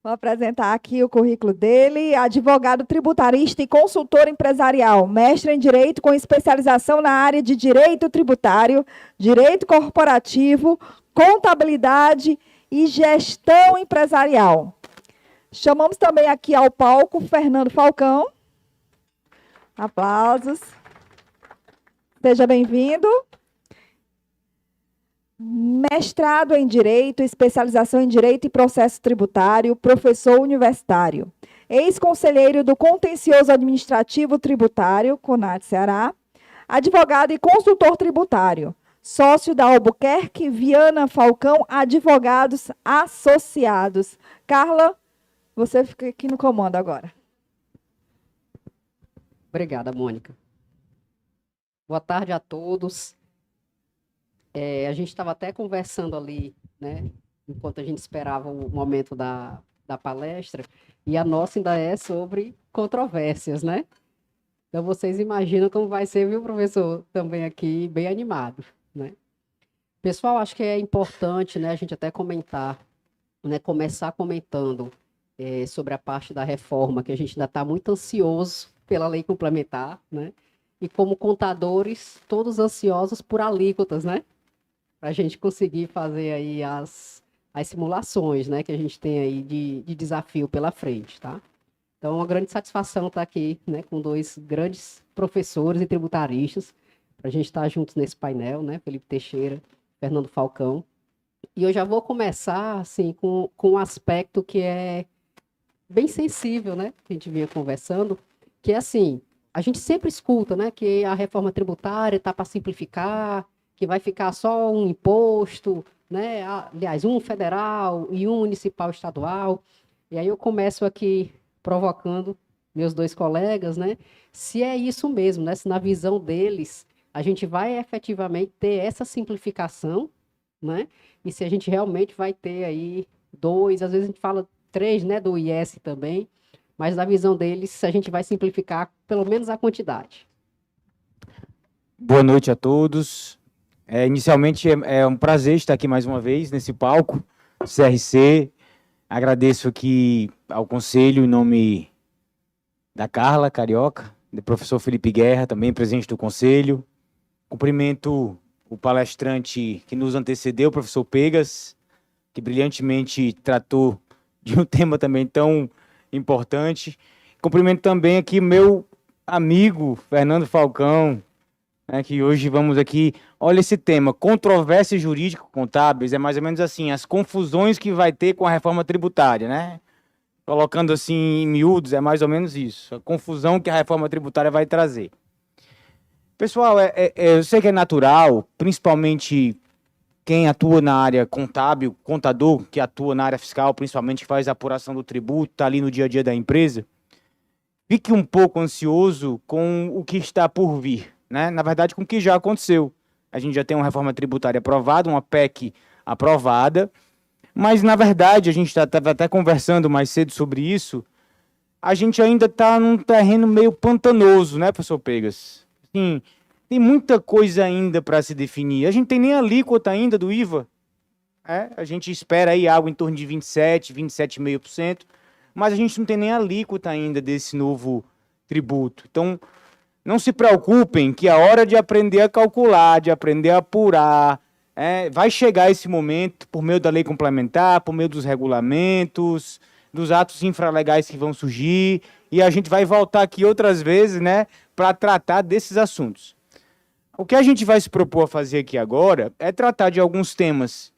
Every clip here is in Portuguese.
Vou apresentar aqui o currículo dele. Advogado tributarista e consultor empresarial, mestre em Direito com especialização na área de Direito Tributário, Direito Corporativo, Contabilidade e Gestão Empresarial. Chamamos também aqui ao palco Fernando Falcão. Aplausos. Seja bem-vindo. Mestrado em Direito, especialização em Direito e Processo Tributário, professor universitário. Ex-conselheiro do Contencioso Administrativo Tributário, CONAT Ceará. Advogado e consultor tributário. Sócio da Albuquerque Viana Falcão Advogados Associados. Carla, você fica aqui no comando agora. Obrigada, Mônica. Boa tarde a todos. A gente estava até conversando ali, né, enquanto a gente esperava o momento da palestra, e a nossa ainda é sobre controvérsias, né? Então, vocês imaginam como vai ser, viu, professor? Também aqui, bem animado, né? Pessoal, acho que é importante, né, a gente até comentar, né, começar comentando sobre a parte da reforma, que a gente ainda está muito ansioso pela lei complementar, né? E como contadores, todos ansiosos por alíquotas, né? Para a gente conseguir fazer aí as simulações, né, que a gente tem aí de desafio pela frente, tá? Então, é uma grande satisfação estar aqui, né, com dois grandes professores e tributaristas, para a gente estar juntos nesse painel, né, Felipe Teixeira, Fernando Falcão. E eu já vou começar, assim, com um aspecto que é bem sensível, né, que a gente vinha conversando, que é assim, a gente sempre escuta, né, que a reforma tributária está para simplificar, que vai ficar só um imposto, né? Aliás, um federal e um municipal estadual. E aí eu começo aqui provocando meus dois colegas, né? Se é isso mesmo, né? Se na visão deles a gente vai efetivamente ter essa simplificação, né? E se a gente realmente vai ter aí dois, às vezes a gente fala três, né? Do IS também, mas na visão deles a gente vai simplificar pelo menos a quantidade. Boa noite a todos. Inicialmente, é um prazer estar aqui mais uma vez nesse palco, CRC. Agradeço aqui ao Conselho, em nome da Carla Carioca, do professor Felipe Guerra, também presidente do Conselho. Cumprimento o palestrante que nos antecedeu, o professor Pegas, que brilhantemente tratou de um tema também tão importante. Cumprimento também aqui meu amigo Fernando Falcão, que hoje vamos aqui, olha esse tema, controvérsias jurídico-contábeis, é mais ou menos assim, as confusões que vai ter com a reforma tributária, né? Colocando assim em miúdos, é mais ou menos isso, a confusão que a reforma tributária vai trazer. Pessoal, eu sei que é natural, principalmente quem atua na área contábil, contador que atua na área fiscal, principalmente que faz a apuração do tributo, está ali no dia a dia da empresa, fique um pouco ansioso com o que está por vir. Né? Na verdade, com o que já aconteceu. A gente já tem uma reforma tributária aprovada, uma PEC aprovada, mas, na verdade, a gente estava até conversando mais cedo sobre isso, a gente ainda está num terreno meio pantanoso, né, professor Pegas? Assim, tem muita coisa ainda para se definir. A gente tem nem a alíquota ainda do IVA. A gente espera aí algo em torno de 27, 27,5%, mas a gente não tem nem a alíquota ainda desse novo tributo. Então, não se preocupem que a hora de aprender a calcular, de aprender a apurar, vai chegar esse momento por meio da lei complementar, por meio dos regulamentos, dos atos infralegais que vão surgir, e a gente vai voltar aqui outras vezes, né, para tratar desses assuntos. O que a gente vai se propor a fazer aqui agora é tratar de alguns temas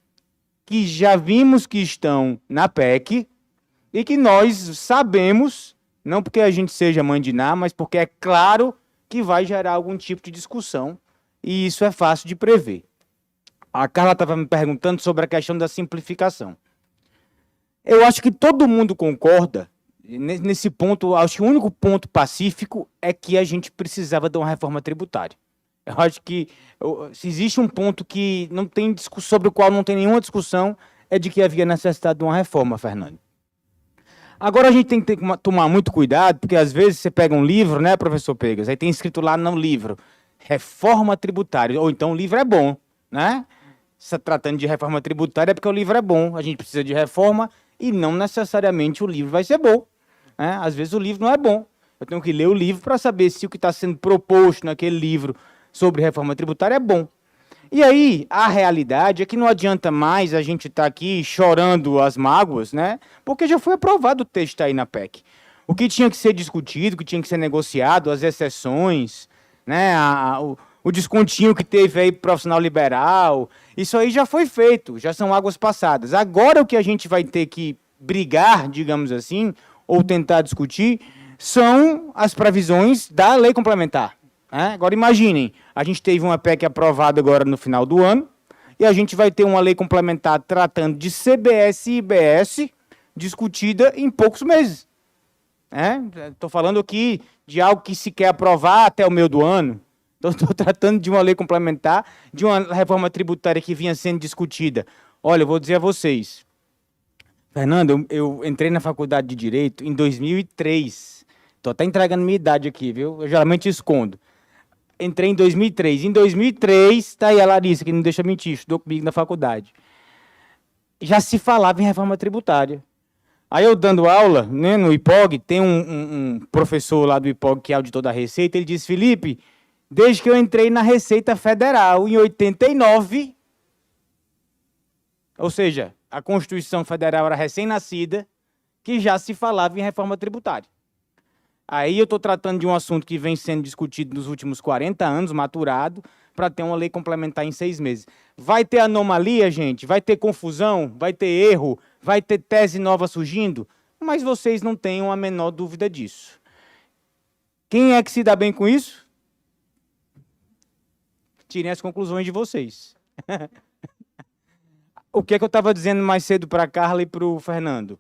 que já vimos que estão na PEC e que nós sabemos, não porque a gente seja mãe de Ná, mas porque é claro que vai gerar algum tipo de discussão, e isso é fácil de prever. A Carla estava me perguntando sobre a questão da simplificação. Eu acho que todo mundo concorda, nesse ponto, acho que o único ponto pacífico é que a gente precisava de uma reforma tributária. Eu acho que se existe um ponto que não tem sobre o qual não tem nenhuma discussão, é de que havia necessidade de uma reforma, Fernando. Agora a gente tem que tomar muito cuidado, porque às vezes você pega um livro, né, professor Pegas, aí tem escrito lá no livro, reforma tributária, ou então o livro é bom, né? Se tratando de reforma tributária é porque o livro é bom, a gente precisa de reforma e não necessariamente o livro vai ser bom, né? Às vezes o livro não é bom. Eu tenho que ler o livro para saber se o que está sendo proposto naquele livro sobre reforma tributária é bom. E aí, a realidade é que não adianta mais a gente estar aqui chorando as mágoas, né? Porque já foi aprovado o texto aí na PEC. O que tinha que ser discutido, o que tinha que ser negociado, as exceções, né? O descontinho que teve aí pro profissional liberal, isso aí já foi feito, já são águas passadas. Agora o que a gente vai ter que brigar, digamos assim, ou tentar discutir, são as previsões da lei complementar. Né? Agora imaginem, a gente teve uma PEC aprovada agora no final do ano, e a gente vai ter uma lei complementar tratando de CBS e IBS discutida em poucos meses. Estou falando aqui de algo que se quer aprovar até o meio do ano. Estou tratando de uma lei complementar, de uma reforma tributária que vinha sendo discutida. Olha, eu vou dizer a vocês. Fernando, eu entrei na faculdade de Direito em 2003. Estou até entregando minha idade aqui, viu? Eu geralmente escondo. Entrei em 2003. Em 2003, está aí a Larissa, que não deixa mentir, estudou comigo na faculdade. Já se falava em reforma tributária. Aí eu dando aula, né, no IPOG, tem um professor lá do IPOG que é auditor da Receita, ele disse, Felipe, desde que eu entrei na Receita Federal, em 89, ou seja, a Constituição Federal era recém-nascida, que já se falava em reforma tributária. Aí eu estou tratando de um assunto que vem sendo discutido nos últimos 40 anos, maturado, para ter uma lei complementar em 6 meses. Vai ter anomalia, gente? Vai ter confusão? Vai ter erro? Vai ter tese nova surgindo? Mas vocês não tenham a menor dúvida disso. Quem é que se dá bem com isso? Tirem as conclusões de vocês. O que é que eu estava dizendo mais cedo para a Carla e para o Fernando?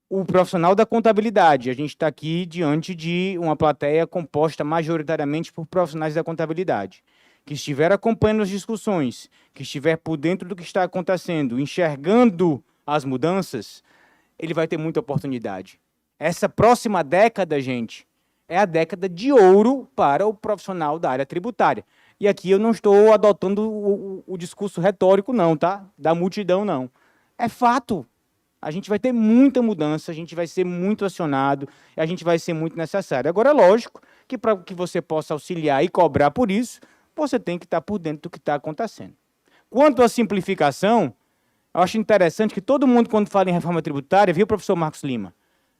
O profissional da contabilidade. A gente está aqui diante de uma plateia composta majoritariamente por profissionais da contabilidade, que estiver acompanhando as discussões, que estiver por dentro do que está acontecendo, enxergando as mudanças, ele vai ter muita oportunidade. Essa próxima década, gente, é a década de ouro para o profissional da área tributária. E aqui eu não estou adotando o discurso retórico, não, tá? Da multidão, não. É fato. A gente vai ter muita mudança, a gente vai ser muito acionado, a gente vai ser muito necessário. Agora, é lógico que para que você possa auxiliar e cobrar por isso, você tem que estar por dentro do que está acontecendo. Quanto à simplificação, eu acho interessante que todo mundo, quando fala em reforma tributária, viu, professor Marcos Lima?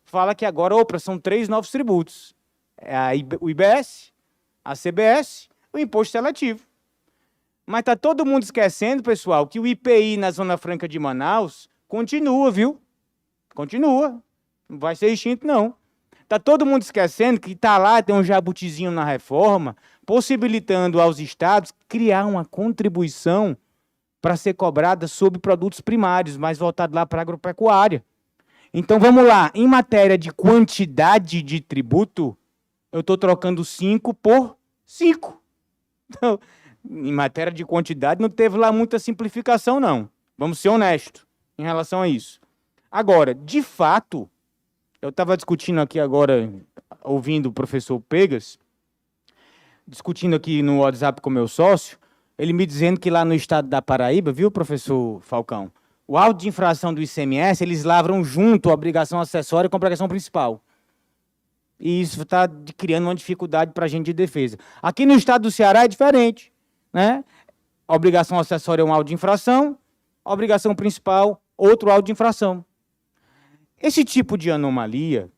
Fala que agora, são 3 novos tributos. O IBS, a CBS, o imposto seletivo. Mas está todo mundo esquecendo, pessoal, que o IPI na Zona Franca de Manaus continua, viu? Continua. Não vai ser extinto, não. Está todo mundo esquecendo que está lá, tem um jabutizinho na reforma, possibilitando aos estados criar uma contribuição para ser cobrada sobre produtos primários, mais voltado lá para a agropecuária. Então, vamos lá. Em matéria de quantidade de tributo, eu estou trocando 5 por 5. Então, em matéria de quantidade, não teve lá muita simplificação, não. Vamos ser honestos em relação a isso. Agora, de fato, eu estava discutindo aqui agora, ouvindo o professor Pegas, discutindo aqui no WhatsApp com meu sócio, ele me dizendo que lá no estado da Paraíba, viu, professor Falcão, o auto de infração do ICMS, eles lavram junto a obrigação acessória com a obrigação principal. E isso está criando uma dificuldade para a gente de defesa. Aqui no estado do Ceará é diferente, né? A obrigação acessória é um auto de infração, a obrigação principal, outro auto de infração. Esse tipo de anomalia,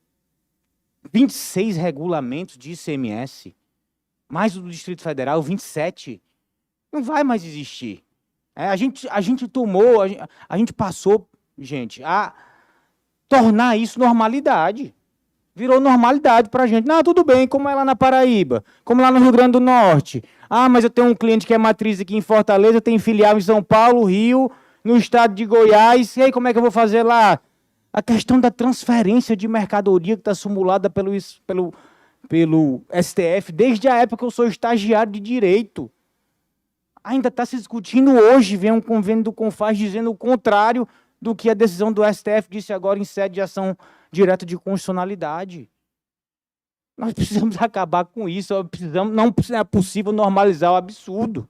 26 regulamentos de ICMS, mais o do Distrito Federal, 27, não vai mais existir. A gente passou, gente, a tornar isso normalidade. Virou normalidade para a gente. Não, tudo bem, como é lá na Paraíba, como lá no Rio Grande do Norte. Ah, mas eu tenho um cliente que é matriz aqui em Fortaleza, tem filial em São Paulo, Rio, no estado de Goiás. E aí, como é que eu vou fazer lá? A questão da transferência de mercadoria que está simulada pelo STF, desde a época que eu sou estagiário de Direito. Ainda está se discutindo hoje, vem um convênio do CONFAS dizendo o contrário do que a decisão do STF disse agora em sede de ação direta de constitucionalidade. Nós precisamos acabar com isso, não é possível normalizar o absurdo.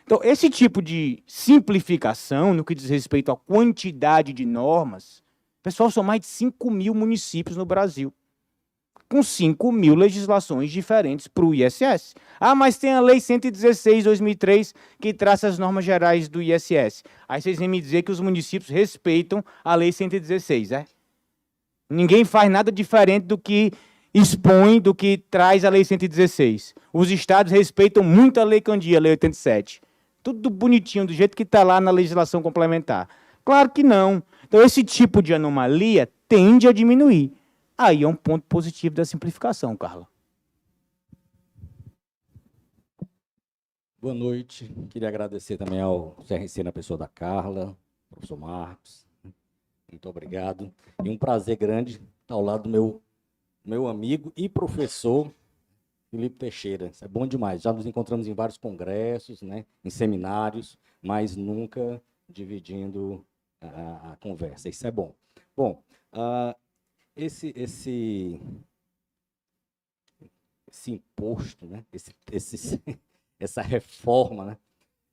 Então, esse tipo de simplificação, no que diz respeito à quantidade de normas, pessoal, são mais de 5.000 municípios no Brasil, com 5.000 legislações diferentes para o ISS. Ah, mas tem a Lei 116, 2003, que traça as normas gerais do ISS. Aí vocês vêm me dizer que os municípios respeitam a Lei 116, é? Ninguém faz nada diferente do que expõe, do que traz a Lei 116. Os estados respeitam muito a Lei Candia, a Lei 87. Tudo bonitinho, do jeito que está lá na legislação complementar. Claro que não. Então, esse tipo de anomalia tende a diminuir. Aí é um ponto positivo da simplificação, Carla. Boa noite. Queria agradecer também ao CRC na pessoa da Carla, professor Marcos. Muito obrigado. E um prazer grande estar ao lado do meu amigo e professor Felipe Teixeira. Isso é bom demais. Já nos encontramos em vários congressos, né, em seminários, mas nunca dividindo a conversa. Isso é bom. Bom, esse imposto, né, essa reforma, né,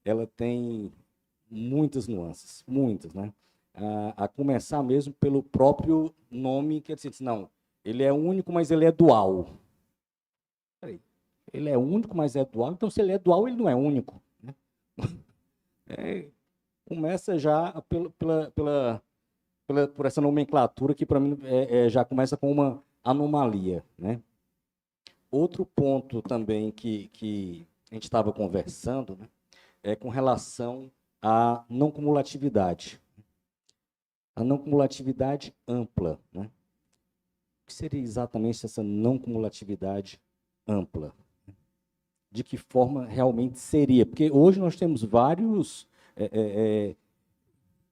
ela tem muitas nuances, muitas, né? A começar mesmo pelo próprio nome, que ele disse, não, ele é único, mas ele é dual. Peraí, ele é único, mas é dual, então se ele é dual, ele não é único, né? Começa já por essa nomenclatura que, para mim, já começa com uma anomalia, né? Outro ponto também que a gente estava conversando, né, é com relação à não cumulatividade. A não cumulatividade ampla, né? O que seria exatamente essa não cumulatividade ampla? De que forma realmente seria? Porque hoje nós temos vários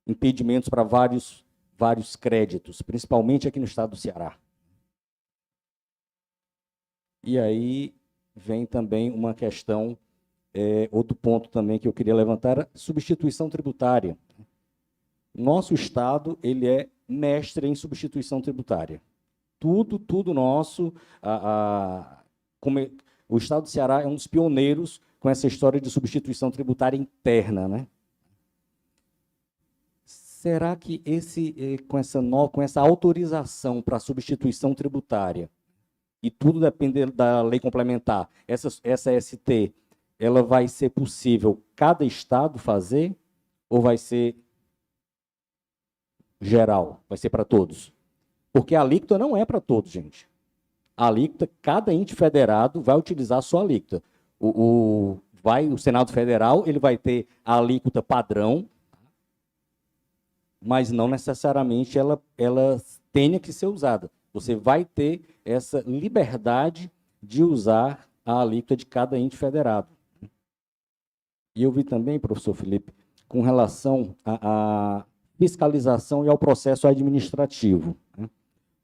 impedimentos para vários créditos, principalmente aqui no estado do Ceará. E aí vem também uma questão, outro ponto também que eu queria levantar, a substituição tributária. Nosso estado, ele é mestre em substituição tributária. Tudo nosso, o estado do Ceará é um dos pioneiros com essa história de substituição tributária interna, né? Será que com essa autorização para substituição tributária, e tudo depende da lei complementar, essa ST, ela vai ser possível cada estado fazer ou vai ser geral, vai ser para todos? Porque a alíquota não é para todos, gente. A alíquota, cada ente federado vai utilizar a sua alíquota. O Senado Federal, ele vai ter a alíquota padrão, mas não necessariamente ela tenha que ser usada. Você vai ter essa liberdade de usar a alíquota de cada ente federado. E eu vi também, professor Felipe, com relação à fiscalização e ao processo administrativo.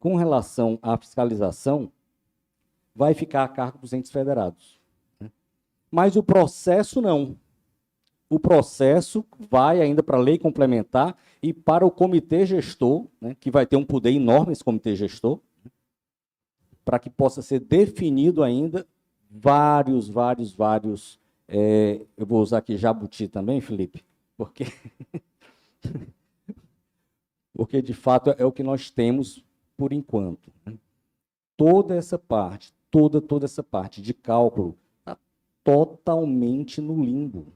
Com relação à fiscalização, vai ficar a cargo dos entes federados. Mas o processo não. O processo vai ainda para a lei complementar e para o comitê gestor, né, que vai ter um poder enorme esse comitê gestor, para que possa ser definido ainda vários, eu vou usar aqui jabuti também, Felipe, porque de fato é o que nós temos por enquanto. Toda essa parte de cálculo está totalmente no limbo.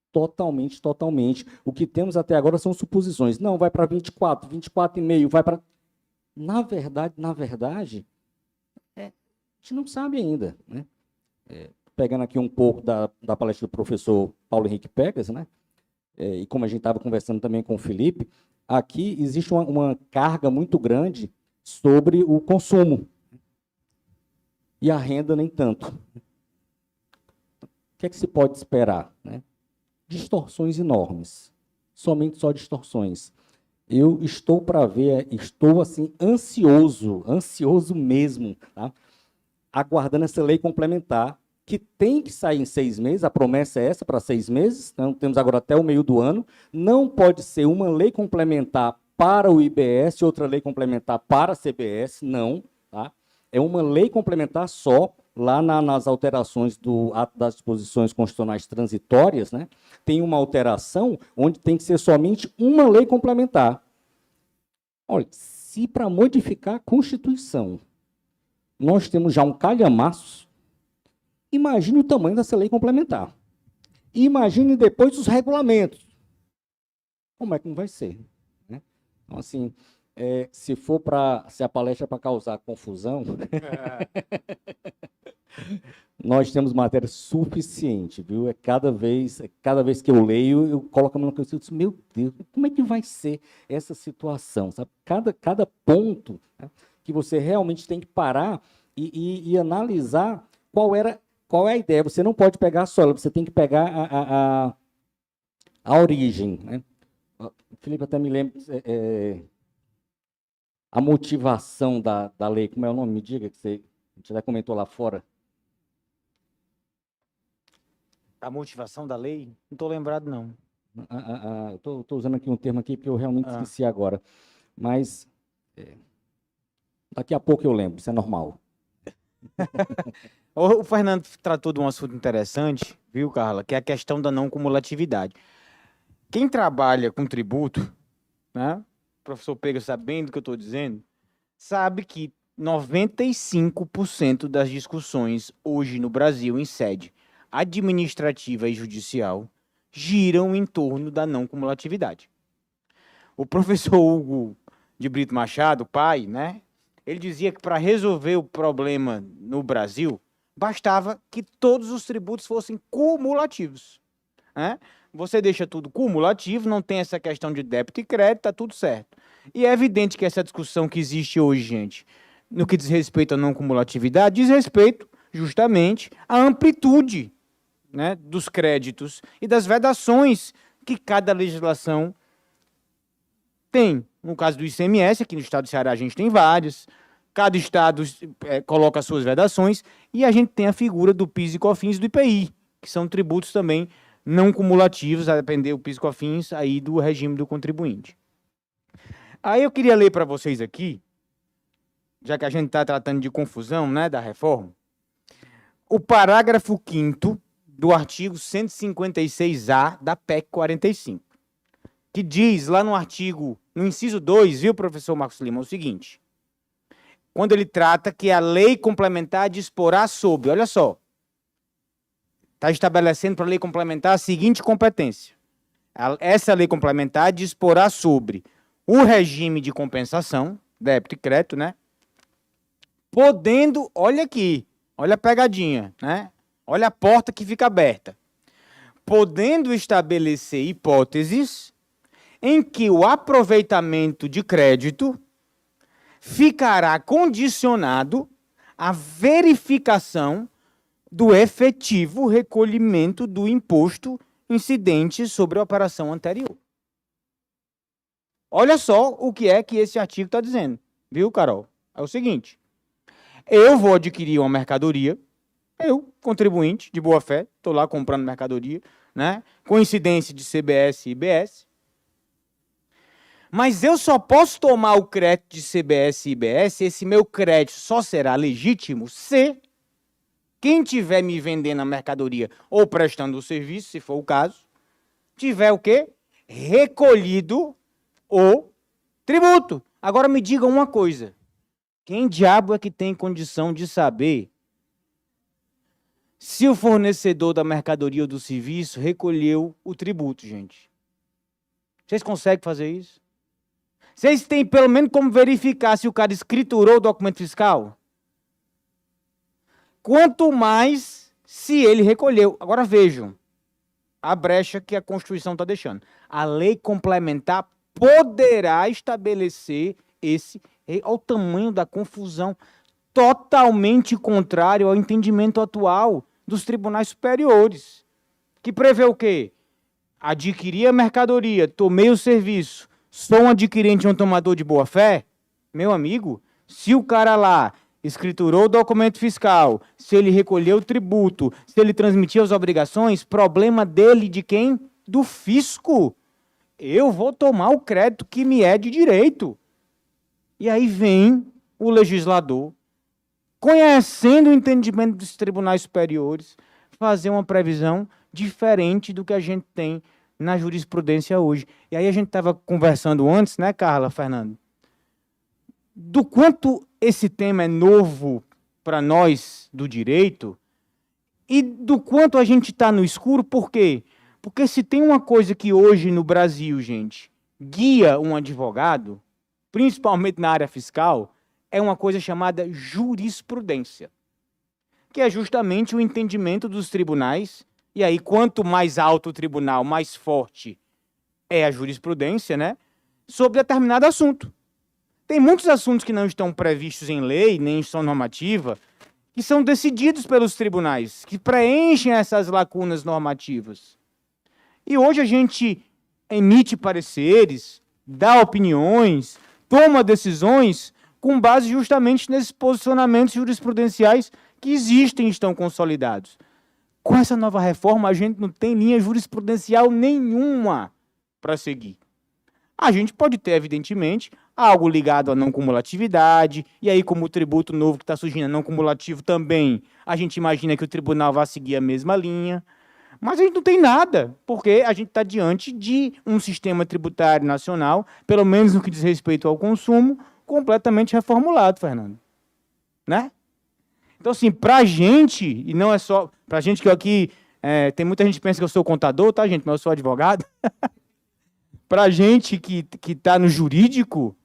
Totalmente. O que temos até agora são suposições. Não, vai para 24,5, vai para... Na verdade, a gente não sabe ainda, né? Pegando aqui um pouco da palestra do professor Paulo Henrique Pegas, né? E como a gente estava conversando também com o Felipe, aqui existe uma carga muito grande sobre o consumo. E a renda nem tanto. O que é que se pode esperar, né? Distorções enormes. Somente só distorções. Eu estou para ver, estou assim ansioso mesmo, tá? Aguardando essa lei complementar, que tem que sair em 6 meses, a promessa é essa, para 6 meses, então temos agora até o meio do ano, não pode ser uma lei complementar para o IBS, outra lei complementar para a CBS, não, tá? É uma lei complementar só lá nas alterações do ato das disposições constitucionais transitórias, né, tem uma alteração onde tem que ser somente uma lei complementar. Olha, se para modificar a Constituição nós temos já um calhamaço, imagine o tamanho dessa lei complementar. Imagine depois os regulamentos. Como é que não vai ser? Né? Então, assim, se a palestra é para causar confusão, nós temos matéria suficiente, viu? Cada vez que eu leio, eu coloco a mão na cabeça e digo, meu Deus, como é que vai ser essa situação? Sabe? Cada ponto, né, que você realmente tem que parar e analisar qual é a ideia. Você não pode pegar só ela, você tem que pegar a origem. Né? O Felipe até me lembra a motivação da lei. Como é o nome? Me diga, que a gente já comentou lá fora. A motivação da lei? Não estou lembrado, não. Eu estou usando aqui um termo aqui que eu realmente esqueci agora. Mas daqui a pouco eu lembro, isso é normal. O Fernando tratou de um assunto interessante, viu, Carla? Que é a questão da não cumulatividade. Quem trabalha com tributo, né? O professor Pega sabe bem do que eu estou dizendo, sabe que 95% das discussões hoje no Brasil em sede administrativa e judicial giram em torno da não cumulatividade. O professor Hugo de Brito Machado, pai, né? Ele dizia que para resolver o problema no Brasil, bastava que todos os tributos fossem cumulativos. Né? Você deixa tudo cumulativo, não tem essa questão de débito e crédito, está tudo certo. E é evidente que essa discussão que existe hoje, gente, no que diz respeito à não cumulatividade, diz respeito justamente à amplitude, né, dos créditos e das vedações que cada legislação tem. No caso do ICMS, aqui no estado do Ceará a gente tem vários, cada estado coloca as suas vedações, e a gente tem a figura do PIS e COFINS e do IPI, que são tributos também não cumulativos, a depender do PIS e COFINS aí do regime do contribuinte. Aí eu queria ler para vocês aqui, já que a gente está tratando de confusão, né, da reforma, o parágrafo 5º do artigo 156A da PEC 45, que diz lá no inciso 2, viu, professor Marcos Lima, o seguinte: quando ele trata que a lei complementar disporá sobre, olha só, está estabelecendo para a lei complementar a seguinte competência. Essa lei complementar disporá sobre o regime de compensação, débito e crédito, né? Podendo, olha aqui, olha a pegadinha, né? Olha a porta que fica aberta. Podendo estabelecer hipóteses em que o aproveitamento de crédito ficará condicionado à verificação do efetivo recolhimento do imposto incidente sobre a operação anterior. Olha só o que é que esse artigo está dizendo, viu, Carol? É o seguinte: eu vou adquirir uma mercadoria, eu, contribuinte de boa fé, estou lá comprando mercadoria, né, com incidência de CBS e IBS, mas eu só posso tomar o crédito de CBS e IBS, esse meu crédito só será legítimo se quem estiver me vendendo a mercadoria ou prestando o serviço, se for o caso, tiver o quê? Recolhido o tributo. Agora me diga uma coisa: quem diabo é que tem condição de saber se o fornecedor da mercadoria ou do serviço recolheu o tributo, gente? Vocês conseguem fazer isso? Vocês têm pelo menos como verificar se o cara escriturou o documento fiscal? Quanto mais se ele recolheu. Agora vejam a brecha que a Constituição está deixando. A lei complementar poderá estabelecer esse... Olha o tamanho da confusão, totalmente contrário ao entendimento atual dos tribunais superiores, que prevê o quê? Adquiri a mercadoria, tomei o serviço, sou um adquirente ou um tomador de boa-fé? Meu amigo, se o cara lá escriturou o documento fiscal, se ele recolheu o tributo, se ele transmitiu as obrigações, problema dele de quem? Do fisco. Eu vou tomar o crédito que me é de direito. E aí vem o legislador, conhecendo o entendimento dos tribunais superiores, fazer uma previsão diferente do que a gente tem na jurisprudência hoje. E aí a gente estava conversando antes, né, Carla, Fernando? Do quanto esse tema é novo para nós do direito e do quanto a gente está no escuro, por quê? Porque se tem uma coisa que hoje no Brasil, gente, guia um advogado, principalmente na área fiscal, é uma coisa chamada jurisprudência, que é justamente o entendimento dos tribunais. E aí, quanto mais alto o tribunal, mais forte é a jurisprudência, né, sobre determinado assunto. Tem muitos assuntos que não estão previstos em lei, nem em instrução normativa, que são decididos pelos tribunais, que preenchem essas lacunas normativas. E hoje a gente emite pareceres, dá opiniões, toma decisões com base justamente nesses posicionamentos jurisprudenciais que existem e estão consolidados. Com essa nova reforma, a gente não tem linha jurisprudencial nenhuma para seguir. A gente pode ter, evidentemente, algo ligado à não cumulatividade, e aí, como o tributo novo que está surgindo é não cumulativo também, a gente imagina que o tribunal vai seguir a mesma linha, mas a gente não tem nada, porque a gente está diante de um sistema tributário nacional, pelo menos no que diz respeito ao consumo, completamente reformulado, Fernando. Né? Então, assim, para a gente, e não é só para a gente que eu aqui, tem muita gente que pensa que eu sou contador, tá, gente? Mas eu sou advogado. Para a gente que está no jurídico,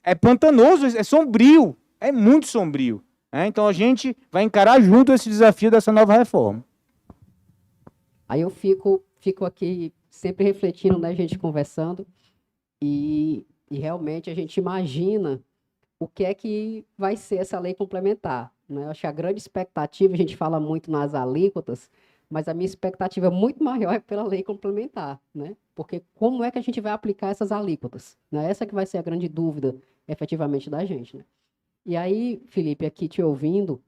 é pantanoso, é sombrio, é muito sombrio. Então, a gente vai encarar junto esse desafio dessa nova reforma. Aí eu fico aqui sempre refletindo, né, a gente conversando, e realmente a gente imagina o que é que vai ser essa lei complementar. Né? Eu acho que a grande expectativa, a gente fala muito nas alíquotas, mas a minha expectativa muito maior é pela lei complementar, né? Porque como é que a gente vai aplicar essas alíquotas? Né? Essa que vai ser a grande dúvida, efetivamente, da gente. Né? E aí, Felipe, aqui te ouvindo,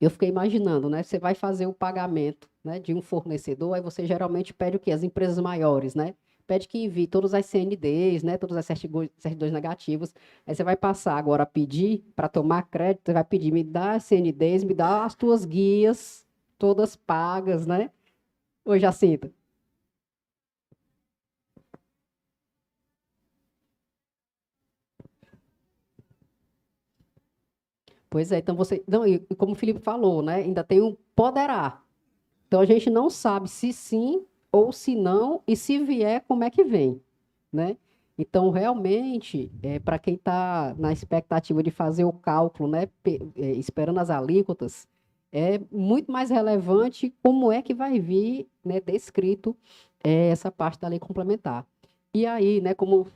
eu fiquei imaginando, né? Você vai fazer o pagamento, né, de um fornecedor, aí você geralmente pede o quê? As empresas maiores, né? Pede que envie todas as CNDs, né, todas as certidões negativas. Aí você vai passar agora a pedir, para tomar crédito, você vai pedir, me dá as CNDs, me dá as tuas guias, todas pagas, né? Ô, Jacinta. Pois é, então você... Não, e como o Felipe falou, né, ainda tem um poderá. Então, a gente não sabe se sim ou se não, e se vier, como é que vem, né? Então, realmente, para quem está na expectativa de fazer o cálculo, né, esperando as alíquotas, é muito mais relevante como é que vai vir, né, descrito essa parte da lei complementar. E aí, né, como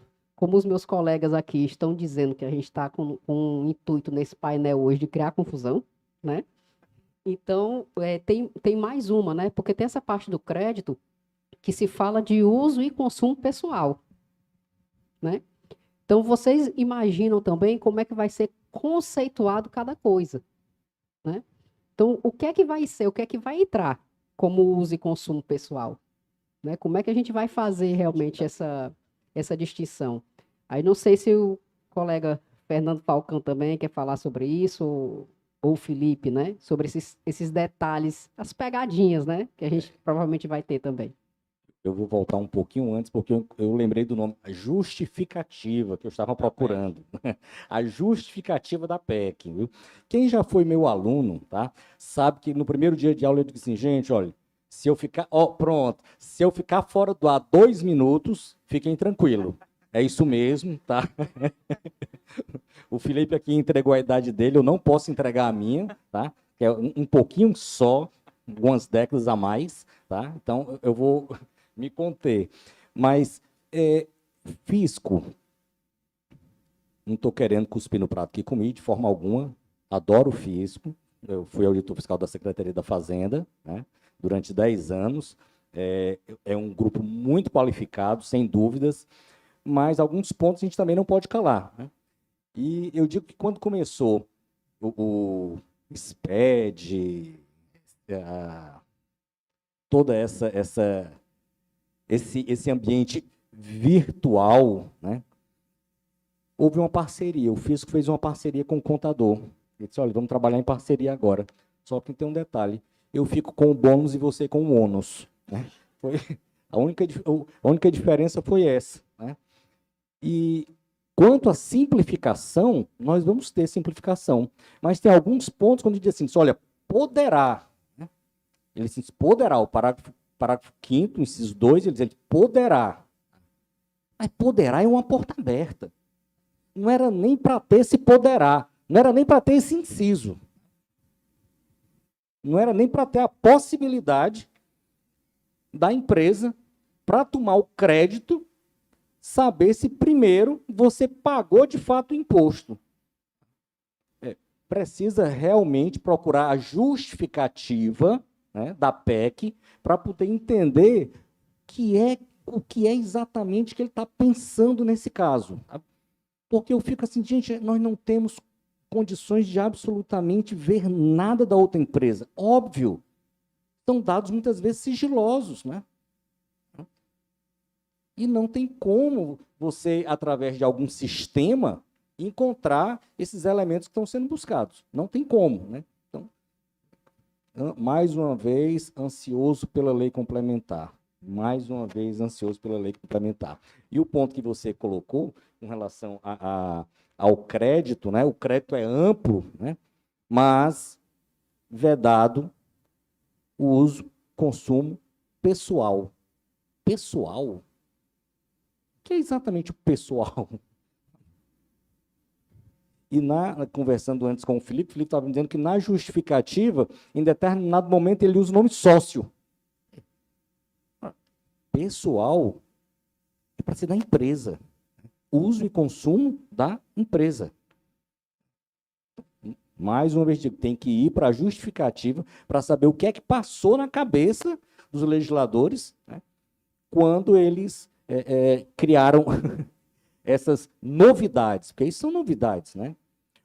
os meus colegas aqui estão dizendo que a gente está com um intuito nesse painel hoje de criar confusão, né? Então, tem mais uma, né? Porque tem essa parte do crédito que se fala de uso e consumo pessoal, né? Então, vocês imaginam também como é que vai ser conceituado cada coisa, né? Então, o que é que vai ser, o que é que vai entrar como uso e consumo pessoal, né? Como é que a gente vai fazer realmente essa distinção? Aí, não sei se o colega Fernando Falcão também quer falar sobre isso, ou o Felipe, né? Sobre esses detalhes, as pegadinhas, né? Que a gente provavelmente vai ter também. Eu vou voltar um pouquinho antes, porque eu lembrei do nome, a justificativa que eu estava procurando. A justificativa da PEC, viu? Quem já foi meu aluno, tá? Sabe que no primeiro dia de aula eu disse assim, gente, olha, se eu ficar, pronto, se eu ficar fora do ar 2 minutos, fiquem tranquilos. É isso mesmo, tá? O Felipe aqui entregou a idade dele, eu não posso entregar a minha, tá? Que é um pouquinho só, algumas décadas a mais, tá? Então, eu vou me conter. Mas, fisco, não estou querendo cuspir no prato aqui comigo, de forma alguma, adoro o fisco, eu fui auditor fiscal da Secretaria da Fazenda, né, durante 10 anos, é um grupo muito qualificado, sem dúvidas, mas alguns pontos a gente também não pode calar, né? E eu digo que quando começou o SPED, toda esse ambiente virtual, né, houve uma parceria, o fisco fez uma parceria com o contador. Ele disse, olha, vamos trabalhar em parceria agora. Só que tem um detalhe, eu fico com o bônus e você com o ônus. Né? Foi a única diferença foi essa. Né? E quanto à simplificação, nós vamos ter simplificação. Mas tem alguns pontos quando ele diz assim, olha, poderá. Né? Ele diz, poderá, o parágrafo 5º, inciso 2, ele diz, ele poderá. Mas poderá é uma porta aberta. Não era nem para ter esse poderá, não era nem para ter esse inciso. Não era nem para ter a possibilidade da empresa, para tomar o crédito, saber se primeiro você pagou de fato o imposto. Precisa realmente procurar a justificativa, né, da PEC para poder entender o que é exatamente que ele está pensando nesse caso. Porque eu fico assim, gente, nós não temos condições de absolutamente ver nada da outra empresa. Óbvio, são dados muitas vezes sigilosos, né? E não tem como você, através de algum sistema, encontrar esses elementos que estão sendo buscados. Não tem como, né? Então, mais uma vez, ansioso pela lei complementar. Mais uma vez, ansioso pela lei complementar. E o ponto que você colocou, com relação ao crédito, né? O crédito é amplo, né? Mas vedado o uso, consumo pessoal. Pessoal? O que é exatamente o pessoal? E conversando antes com o Felipe estava me dizendo que na justificativa, em determinado momento, ele usa o nome sócio. Pessoal é para ser da empresa. Uso e consumo da empresa. Mais uma vez digo, tem que ir para a justificativa para saber o que é que passou na cabeça dos legisladores, né, quando eles criaram essas novidades, porque isso são novidades, né?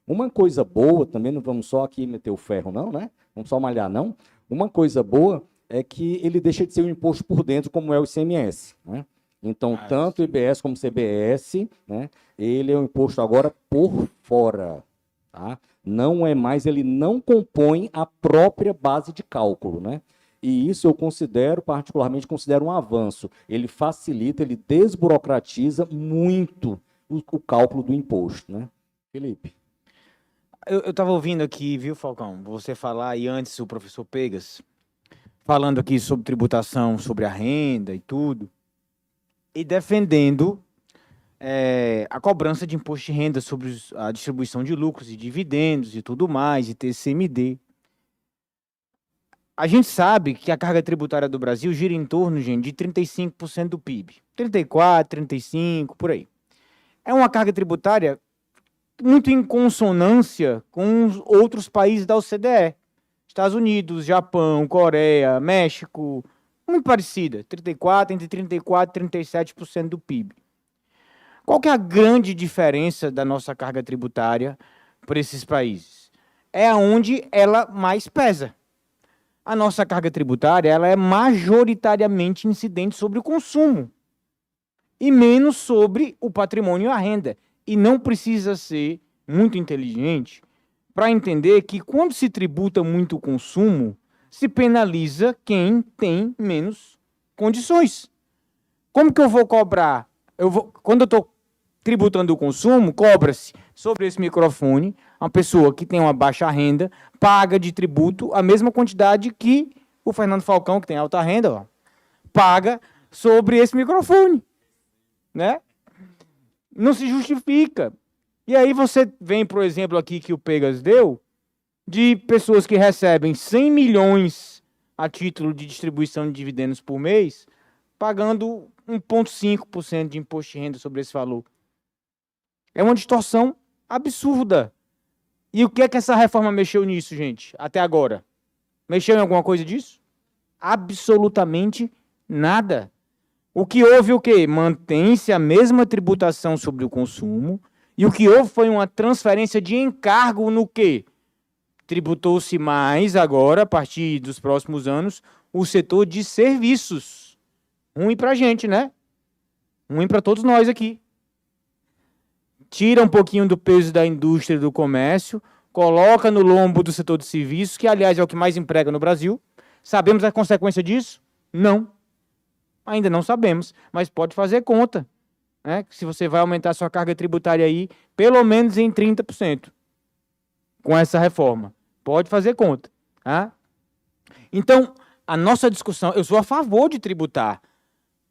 Uma coisa boa, também não vamos só aqui meter o ferro, não, né? Vamos só malhar, não. Uma coisa boa é que ele deixa de ser um imposto por dentro, como é o ICMS. Né? Então, tanto o IBS como o CBS, né, ele é um imposto agora por fora. Tá? Não é mais, ele não compõe a própria base de cálculo. Né? E isso eu particularmente considero um avanço. Ele facilita, ele desburocratiza muito o cálculo do imposto. Né? Felipe. Eu estava ouvindo aqui, viu, Falcão, você falar, e antes o professor Pegas, falando aqui sobre tributação, sobre a renda e tudo, e defendendo a cobrança de imposto de renda sobre a distribuição de lucros e dividendos e tudo mais, e TCMD. A gente sabe que a carga tributária do Brasil gira em torno, gente, de 35% do PIB. 34, 35%, por aí. É uma carga tributária muito em consonância com os outros países da OCDE. Estados Unidos, Japão, Coreia, México, muito parecida, entre 34% e 37% do PIB. Qual que é a grande diferença da nossa carga tributária para esses países? É onde ela mais pesa. A nossa carga tributária ela é majoritariamente incidente sobre o consumo e menos sobre o patrimônio e a renda. E não precisa ser muito inteligente para entender que quando se tributa muito o consumo, se penaliza quem tem menos condições. Como que eu vou cobrar? Quando eu estou tributando o consumo, cobra-se sobre esse microfone, uma pessoa que tem uma baixa renda paga de tributo a mesma quantidade que o Fernando Falcão, que tem alta renda, ó, paga sobre esse microfone. Né? Não se justifica. E aí você vem, por exemplo, aqui que o Pegas deu, de pessoas que recebem 100 milhões a título de distribuição de dividendos por mês, pagando 1,5% de imposto de renda sobre esse valor. É uma distorção absurda. E o que é que essa reforma mexeu nisso, gente, até agora? Mexeu em alguma coisa disso? Absolutamente nada. O que houve o quê? Mantém-se a mesma tributação sobre o consumo, e o que houve foi uma transferência de encargo no quê? Tributou-se mais agora, a partir dos próximos anos, o setor de serviços. Ruim para a gente, né? Ruim para todos nós aqui. Tira um pouquinho do peso da indústria e do comércio, coloca no lombo do setor de serviços, que, aliás, é o que mais emprega no Brasil. Sabemos a consequência disso? Não. Ainda não sabemos, mas pode fazer conta, né? Se você vai aumentar sua carga tributária aí, pelo menos em 30%, com essa reforma. Pode fazer conta. Tá? Então, a nossa discussão, eu sou a favor de tributar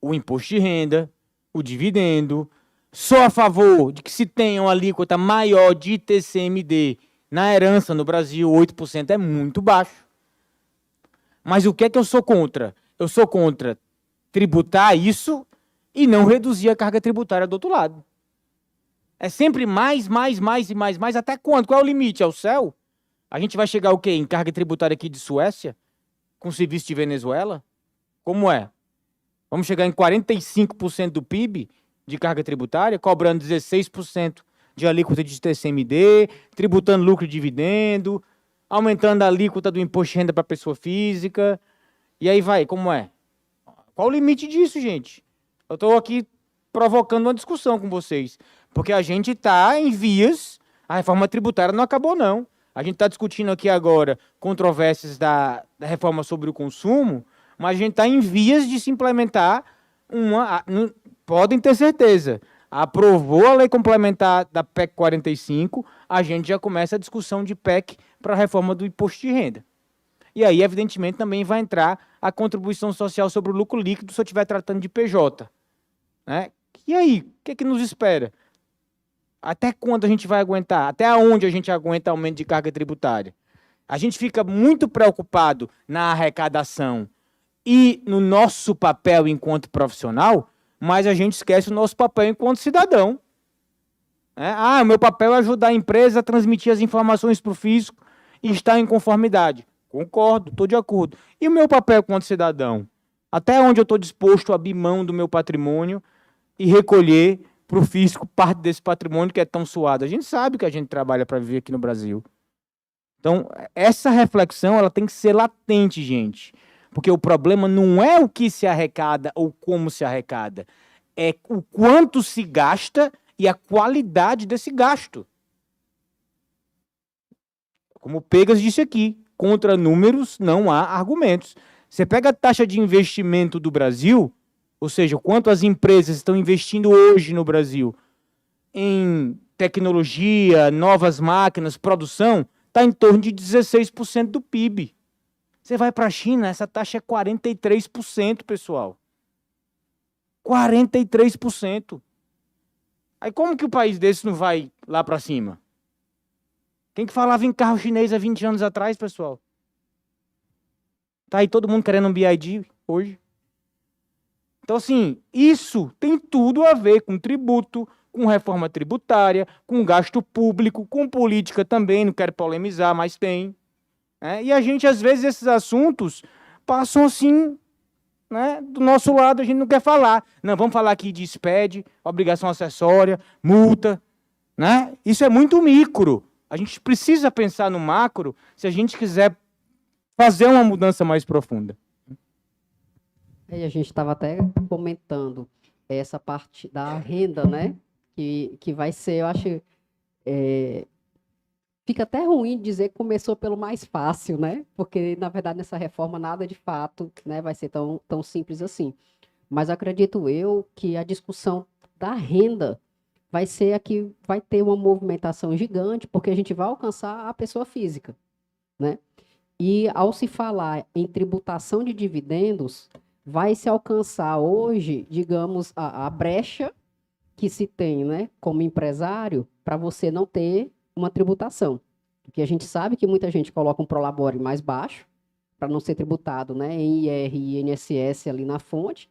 o imposto de renda, o dividendo, sou a favor de que se tenha uma alíquota maior de ITCMD na herança no Brasil, 8% é muito baixo. Mas o que é que eu sou contra? Eu sou contra tributar isso e não reduzir a carga tributária do outro lado. É sempre mais, até quando? Qual é o limite? É o céu? A gente vai chegar o quê? Em carga tributária aqui de Suécia? Com serviço de Venezuela? Como é? Vamos chegar em 45% do PIB de carga tributária, cobrando 16% de alíquota de TCMD, tributando lucro e dividendo, aumentando a alíquota do imposto de renda para pessoa física. E aí vai, como é? Qual o limite disso, gente? Eu estou aqui provocando uma discussão com vocês, porque a gente está em vias, a reforma tributária não acabou, não. A gente está discutindo aqui agora controvérsias da reforma sobre o consumo, mas a gente está em vias de se implementar uma... Podem ter certeza, aprovou a lei complementar da PEC 45, a gente já começa a discussão de PEC para a reforma do imposto de renda. E aí, evidentemente, também vai entrar a contribuição social sobre o lucro líquido se eu estiver tratando de PJ. Né? E aí, o que é que nos espera? Até quando a gente vai aguentar? Até onde a gente aguenta aumento de carga tributária? A gente fica muito preocupado na arrecadação e no nosso papel enquanto profissional, mas a gente esquece o nosso papel enquanto cidadão. O meu papel é ajudar a empresa a transmitir as informações para o fisco e estar em conformidade. Concordo, estou de acordo. E o meu papel enquanto cidadão? Até onde eu estou disposto a abrir mão do meu patrimônio e recolher para o fisco parte desse patrimônio que é tão suado? A gente sabe que a gente trabalha para viver aqui no Brasil. Então, essa reflexão ela tem que ser latente, gente. Porque o problema não é o que se arrecada ou como se arrecada. É o quanto se gasta e a qualidade desse gasto. Como o Pegas disse aqui, contra números não há argumentos. Você pega a taxa de investimento do Brasil, ou seja, quanto as empresas estão investindo hoje no Brasil em tecnologia, novas máquinas, produção, está em torno de 16% do PIB. Você vai para a China, essa taxa é 43%, pessoal. 43%. Aí como que o país desse não vai lá para cima? Quem que falava em carro chinês há 20 anos atrás, pessoal? Tá aí todo mundo querendo um BYD hoje. Então, assim, isso tem tudo a ver com tributo, com reforma tributária, com gasto público, com política também, não quero polemizar, mas tem. E a gente, às vezes, esses assuntos passam assim, né, do nosso lado, a gente não quer falar. Não, vamos falar aqui de SPED, obrigação acessória, multa. Né? Isso é muito micro. A gente precisa pensar no macro se a gente quiser fazer uma mudança mais profunda. E a gente estava até comentando essa parte da renda, né? Que vai ser, eu acho, fica até ruim dizer que começou pelo mais fácil, né? Porque, na verdade, nessa reforma nada de fato, né, vai ser tão simples assim. Mas acredito eu que a discussão da renda vai ser a que vai ter uma movimentação gigante, porque a gente vai alcançar a pessoa física, né? E ao se falar em tributação de dividendos, vai se alcançar hoje, digamos, a brecha que se tem, né, como empresário, para você não ter uma tributação. Porque a gente sabe que muita gente coloca um prolabore mais baixo, para não ser tributado, né, em IR e INSS ali na fonte,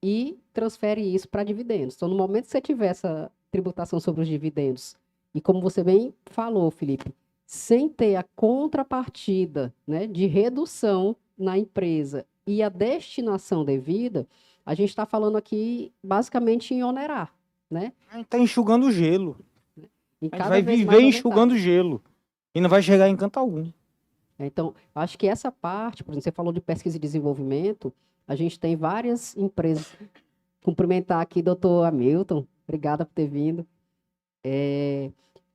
e transfere isso para dividendos. Então, no momento que você tiver essa tributação sobre os dividendos, e como você bem falou, Felipe, sem ter a contrapartida, né, de redução na empresa e a destinação devida, a gente está falando aqui basicamente em onerar, né? A gente está enxugando gelo. E A gente cada vai vez mais viver aumentar. enxugando gelo. E não vai chegar em canto algum. Então, acho que essa parte, por exemplo, você falou de pesquisa e desenvolvimento, a gente tem várias empresas. Cumprimentar aqui, doutor Hamilton, obrigada por ter vindo.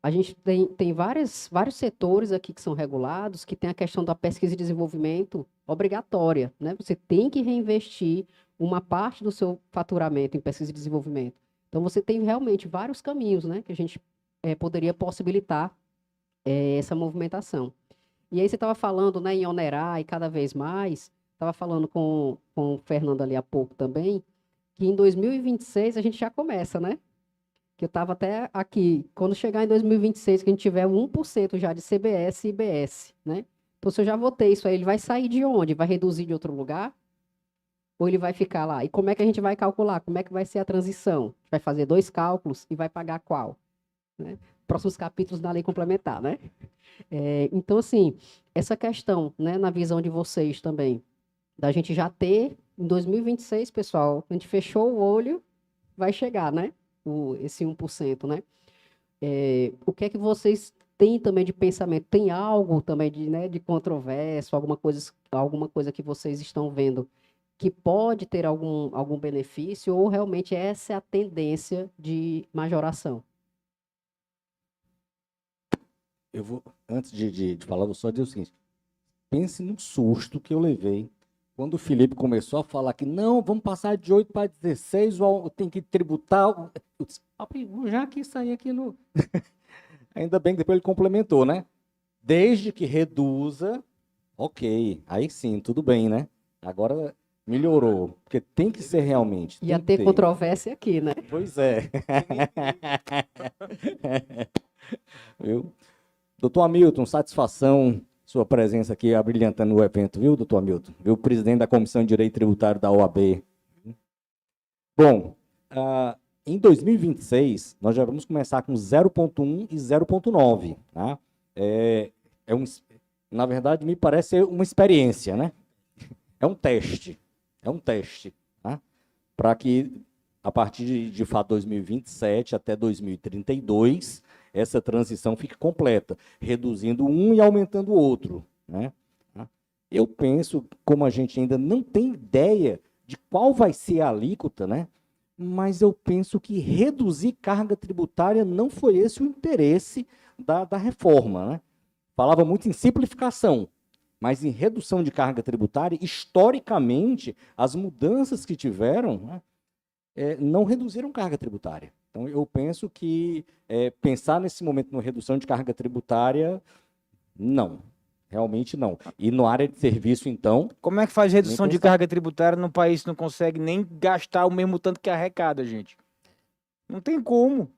a gente tem vários setores aqui que são regulados, que tem a questão da pesquisa e desenvolvimento obrigatória, né? Você tem que reinvestir uma parte do seu faturamento em pesquisa e desenvolvimento. Então, você tem realmente vários caminhos, né, que a gente poderia possibilitar essa movimentação. E aí você estava falando, né, em onerar e cada vez mais, estava falando com o Fernando ali há pouco também, que em 2026 a gente já começa, né? Que eu estava até aqui, quando chegar em 2026, que a gente tiver 1% já de CBS e IBS, né? Então, se eu já votei isso aí, ele vai sair de onde? Vai reduzir de outro lugar? Ou ele vai ficar lá? E como é que a gente vai calcular? Como é que vai ser a transição? A gente vai fazer 2 cálculos e vai pagar qual? Né? Próximos capítulos da lei complementar, né? Então, assim, essa questão, né, na visão de vocês também, da gente já ter, em 2026, pessoal, a gente fechou o olho, vai chegar, né? Esse 1%, né? O que é que vocês têm também de pensamento? Tem algo também de, né, de controvérsia, alguma coisa que vocês estão vendo que pode ter algum benefício, ou realmente essa é a tendência de majoração? Antes de falar, vou só dizer o seguinte: pense no susto que eu levei quando o Felipe começou a falar que não, vamos passar de 8 para 16, tem que tributar. Eu disse, já que isso aí aqui no. Ainda bem que depois ele complementou, né? Desde que reduza, ok, aí sim, tudo bem, né? Agora melhorou, porque tem que ser realmente. Ia ter controvérsia aqui, né? Pois é. Viu? Doutor Hamilton, satisfação sua presença aqui abrilhantando o evento, viu, doutor Hamilton? Viu, presidente da Comissão de Direito Tributário da OAB. Bom, em 2026, nós já vamos começar com 0,1 e 0,9. Tá? Na verdade, me parece ser uma experiência, né? É um teste. Tá? Para que, a partir de fato 2027 até 2032, essa transição fique completa, reduzindo um e aumentando o outro. Né? Eu penso, como a gente ainda não tem ideia de qual vai ser a alíquota, né? Mas eu penso que reduzir carga tributária não foi esse o interesse da reforma. Né? Falava muito em simplificação, mas em redução de carga tributária, historicamente, as mudanças que tiveram, né, não reduziram carga tributária. Então, eu penso que pensar nesse momento numa redução de carga tributária, não, realmente não. E na área de serviço, então... Como é que faz redução de carga tributária no país que não consegue nem gastar o mesmo tanto que arrecada, gente? Não tem como.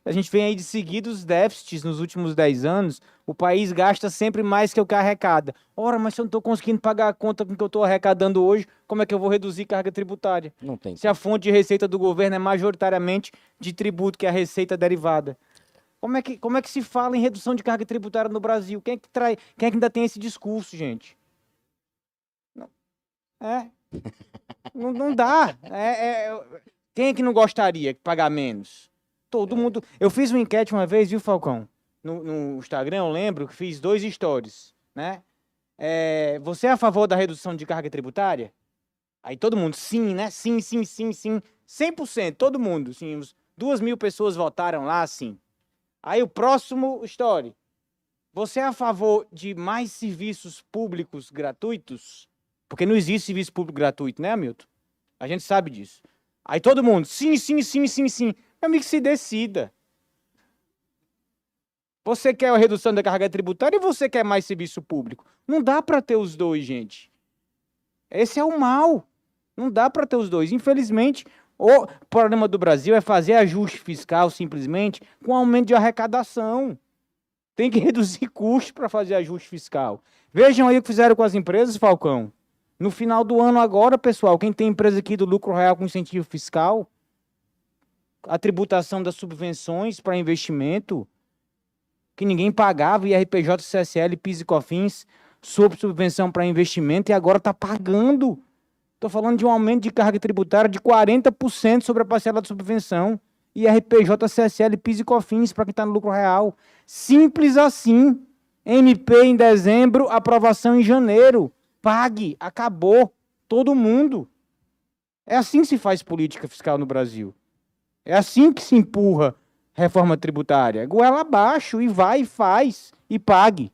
A gente vem aí de seguidos déficits nos últimos 10 anos, o país gasta sempre mais que o que arrecada. Ora, mas se eu não estou conseguindo pagar a conta com que eu estou arrecadando hoje, como é que eu vou reduzir carga tributária? Não tem. Se a fonte de receita do governo é majoritariamente de tributo, que é a receita derivada. Como é que se fala em redução de carga tributária no Brasil? Quem é que ainda tem esse discurso, gente? Não dá. Quem é que não gostaria de pagar menos? Todo mundo. Eu fiz uma enquete uma vez, viu, Falcão? No Instagram, eu lembro que fiz 2 stories, né? Você é a favor da redução de carga tributária? Aí todo mundo, sim, né? Sim. 100%, todo mundo. Sim, 2.000 pessoas votaram lá, sim. Aí o próximo story. Você é a favor de mais serviços públicos gratuitos? Porque não existe serviço público gratuito, né, Hamilton? A gente sabe disso. Aí todo mundo, sim. Meu amigo, se decida. Você quer a redução da carga tributária e você quer mais serviço público. Não dá para ter os dois, gente. Esse é o mal. Não dá para ter os dois. Infelizmente, o problema do Brasil é fazer ajuste fiscal simplesmente com aumento de arrecadação. Tem que reduzir custo para fazer ajuste fiscal. Vejam aí o que fizeram com as empresas, Falcão. No final do ano agora, pessoal, quem tem empresa aqui do lucro real com incentivo fiscal, a tributação das subvenções para investimento, que ninguém pagava, IRPJ, CSL, PIS e COFINS, sobre subvenção para investimento, e agora está pagando. Estou falando de um aumento de carga tributária de 40% sobre a parcela de subvenção, IRPJ, CSL, PIS e COFINS, para quem está no lucro real. Simples assim. MP em dezembro, aprovação em janeiro. Pague, acabou, todo mundo. É assim que se faz política fiscal no Brasil. É assim que se empurra reforma tributária? Goela abaixo e vai e faz e pague.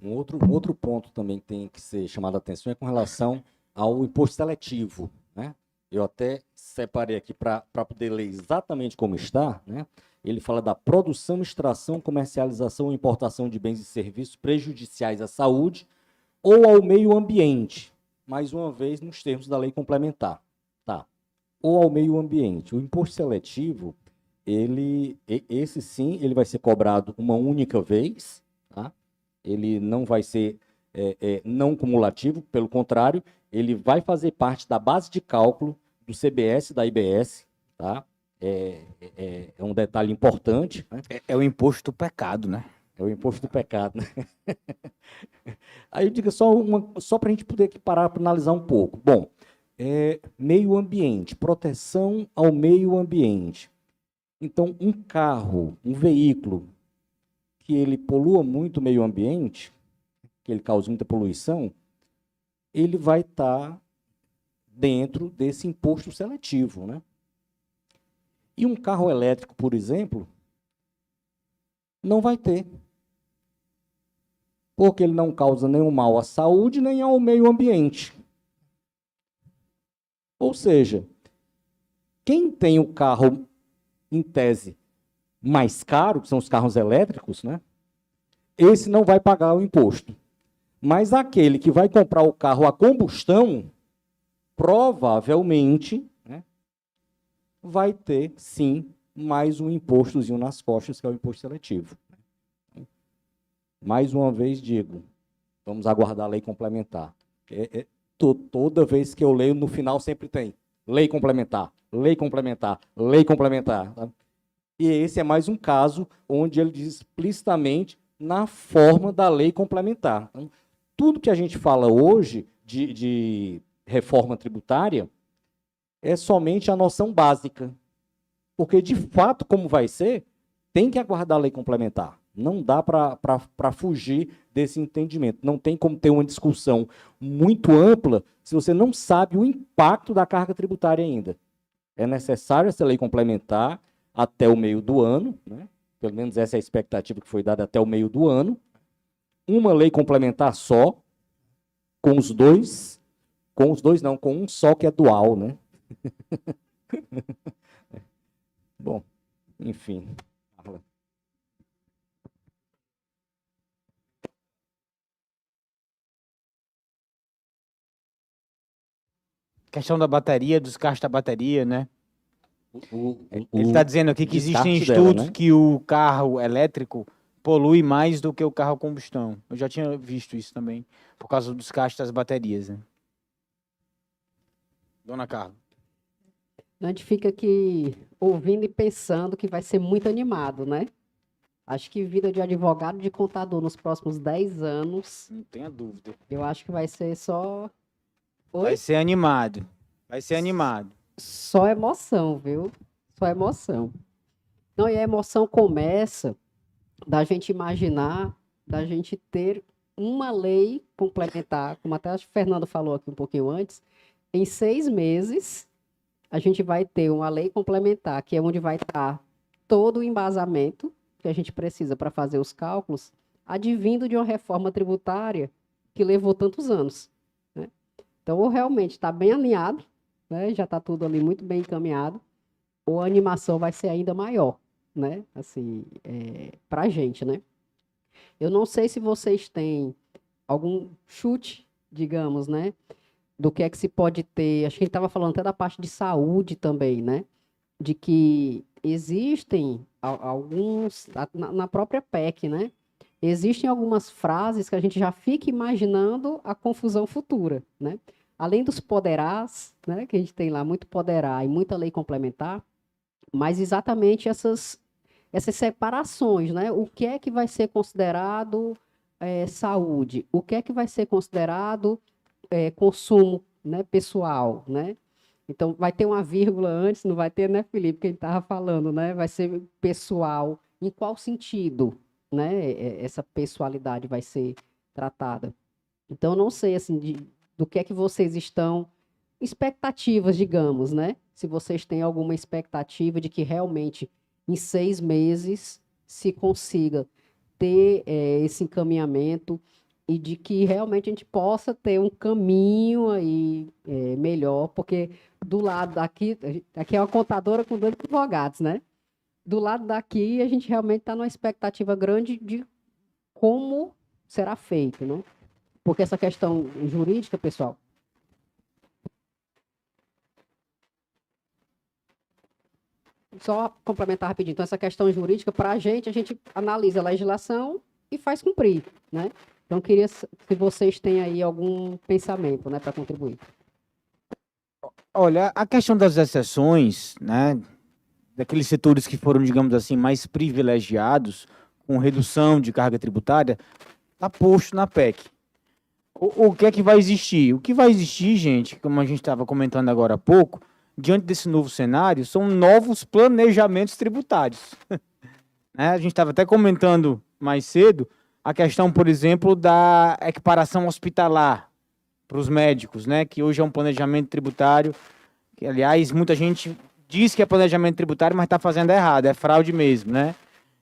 Um outro ponto também que tem que ser chamado a atenção é com relação ao imposto seletivo, né? Eu até separei aqui para poder ler exatamente como está, né? Ele fala da produção, extração, comercialização e importação de bens e serviços prejudiciais à saúde ou ao meio ambiente, mais uma vez nos termos da lei complementar, tá? Ou ao meio ambiente. O imposto seletivo, esse sim, ele vai ser cobrado uma única vez, tá? Ele não vai ser não cumulativo, pelo contrário, ele vai fazer parte da base de cálculo do CBS, da IBS, tá? É um detalhe importante, né? É o imposto do pecado, né? É o imposto do pecado, né? Aí eu digo só para a gente poder aqui parar para analisar um pouco. Bom, meio ambiente, proteção ao meio ambiente. Então, um carro, um veículo que ele polua muito o meio ambiente, que ele causa muita poluição, ele vai estar dentro desse imposto seletivo, né? E um carro elétrico, por exemplo, não vai ter. Porque ele não causa nenhum mal à saúde, nem ao meio ambiente. Ou seja, quem tem o carro, em tese, mais caro, que são os carros elétricos, né? Esse não vai pagar o imposto. Mas aquele que vai comprar o carro a combustão, provavelmente, né, vai ter, sim, mais um impostozinho nas costas, que é o imposto seletivo. Mais uma vez digo, vamos aguardar a lei complementar. Toda vez que eu leio, no final sempre tem lei complementar, lei complementar, lei complementar. Tá? E esse é mais um caso onde ele diz explicitamente na forma da lei complementar. Então, tudo que a gente fala hoje de reforma tributária é somente a noção básica. Porque, de fato, como vai ser, tem que aguardar a lei complementar. Não dá para fugir desse entendimento. Não tem como ter uma discussão muito ampla se você não sabe o impacto da carga tributária ainda. É necessário essa lei complementar até o meio do ano, né? Pelo menos essa é a expectativa que foi dada até o meio do ano. Uma lei complementar só, com os dois não, com um só que é dual, né? Bom, enfim. Questão da bateria, dos carros da bateria, né? Ele Ele está dizendo aqui que existem estudos que o carro elétrico polui mais do que o carro a combustão. Eu já tinha visto isso também, por causa dos desgaste das baterias, né? Dona Carla. A gente fica aqui ouvindo e pensando que vai ser muito animado, né? Acho que vida de advogado, de contador nos próximos 10 anos, Não tenha dúvida. eu acho que vai ser só... Vai ser animado. Vai ser animado. Só emoção, viu? Só emoção. Não, e a emoção começa da gente imaginar, da gente ter uma lei complementar, como até acho que o Fernando falou aqui um pouquinho antes, em 6 meses a gente vai ter uma lei complementar, que é onde vai estar todo o embasamento que a gente precisa para fazer os cálculos, advindo de uma reforma tributária que levou tantos anos, né? Então, ou realmente está bem alinhado, né? Já está tudo ali muito bem encaminhado, ou a animação vai ser ainda maior, né? Assim, para a gente, né? Eu não sei se vocês têm algum chute, digamos, né? Do que é que se pode ter. Acho que ele estava falando até da parte de saúde também, né? De que existem alguns, na própria PEC, né? Existem algumas frases que a gente já fica imaginando a confusão futura, né? Além dos poderás, né? Que a gente tem lá muito poderá e muita lei complementar, mas exatamente essas separações, né? O que é que vai ser considerado saúde? O que é que vai ser considerado consumo, né, pessoal, né? Então, vai ter uma vírgula antes, não vai ter, né, Felipe, que a gente estava falando, né? Vai ser pessoal. Em qual sentido, né, essa pessoalidade vai ser tratada? Então, eu não sei, assim, do que é que vocês estão... Expectativas, digamos, né? Se vocês têm alguma expectativa de que realmente em 6 meses se consiga ter esse encaminhamento e de que realmente a gente possa ter um caminho aí melhor, porque do lado daqui, aqui é uma contadora com 2 advogados, né? Do lado daqui, a gente realmente está numa expectativa grande de como será feito, né? Porque essa questão jurídica, pessoal, só complementar rapidinho. Então, essa questão jurídica, para a gente analisa a legislação e faz cumprir, né? Então, queria que vocês têm aí algum pensamento, né, para contribuir. Olha, a questão das exceções, né, daqueles setores que foram, digamos assim, mais privilegiados, com redução de carga tributária, está posto na PEC. O que é que vai existir? O que vai existir, gente, como a gente estava comentando agora há pouco, diante desse novo cenário, são novos planejamentos tributários. Né? A gente estava até comentando mais cedo a questão, por exemplo, da equiparação hospitalar para os médicos, né? Que hoje é um planejamento tributário, que, aliás, muita gente diz que é planejamento tributário, mas está fazendo errado, é fraude mesmo, né?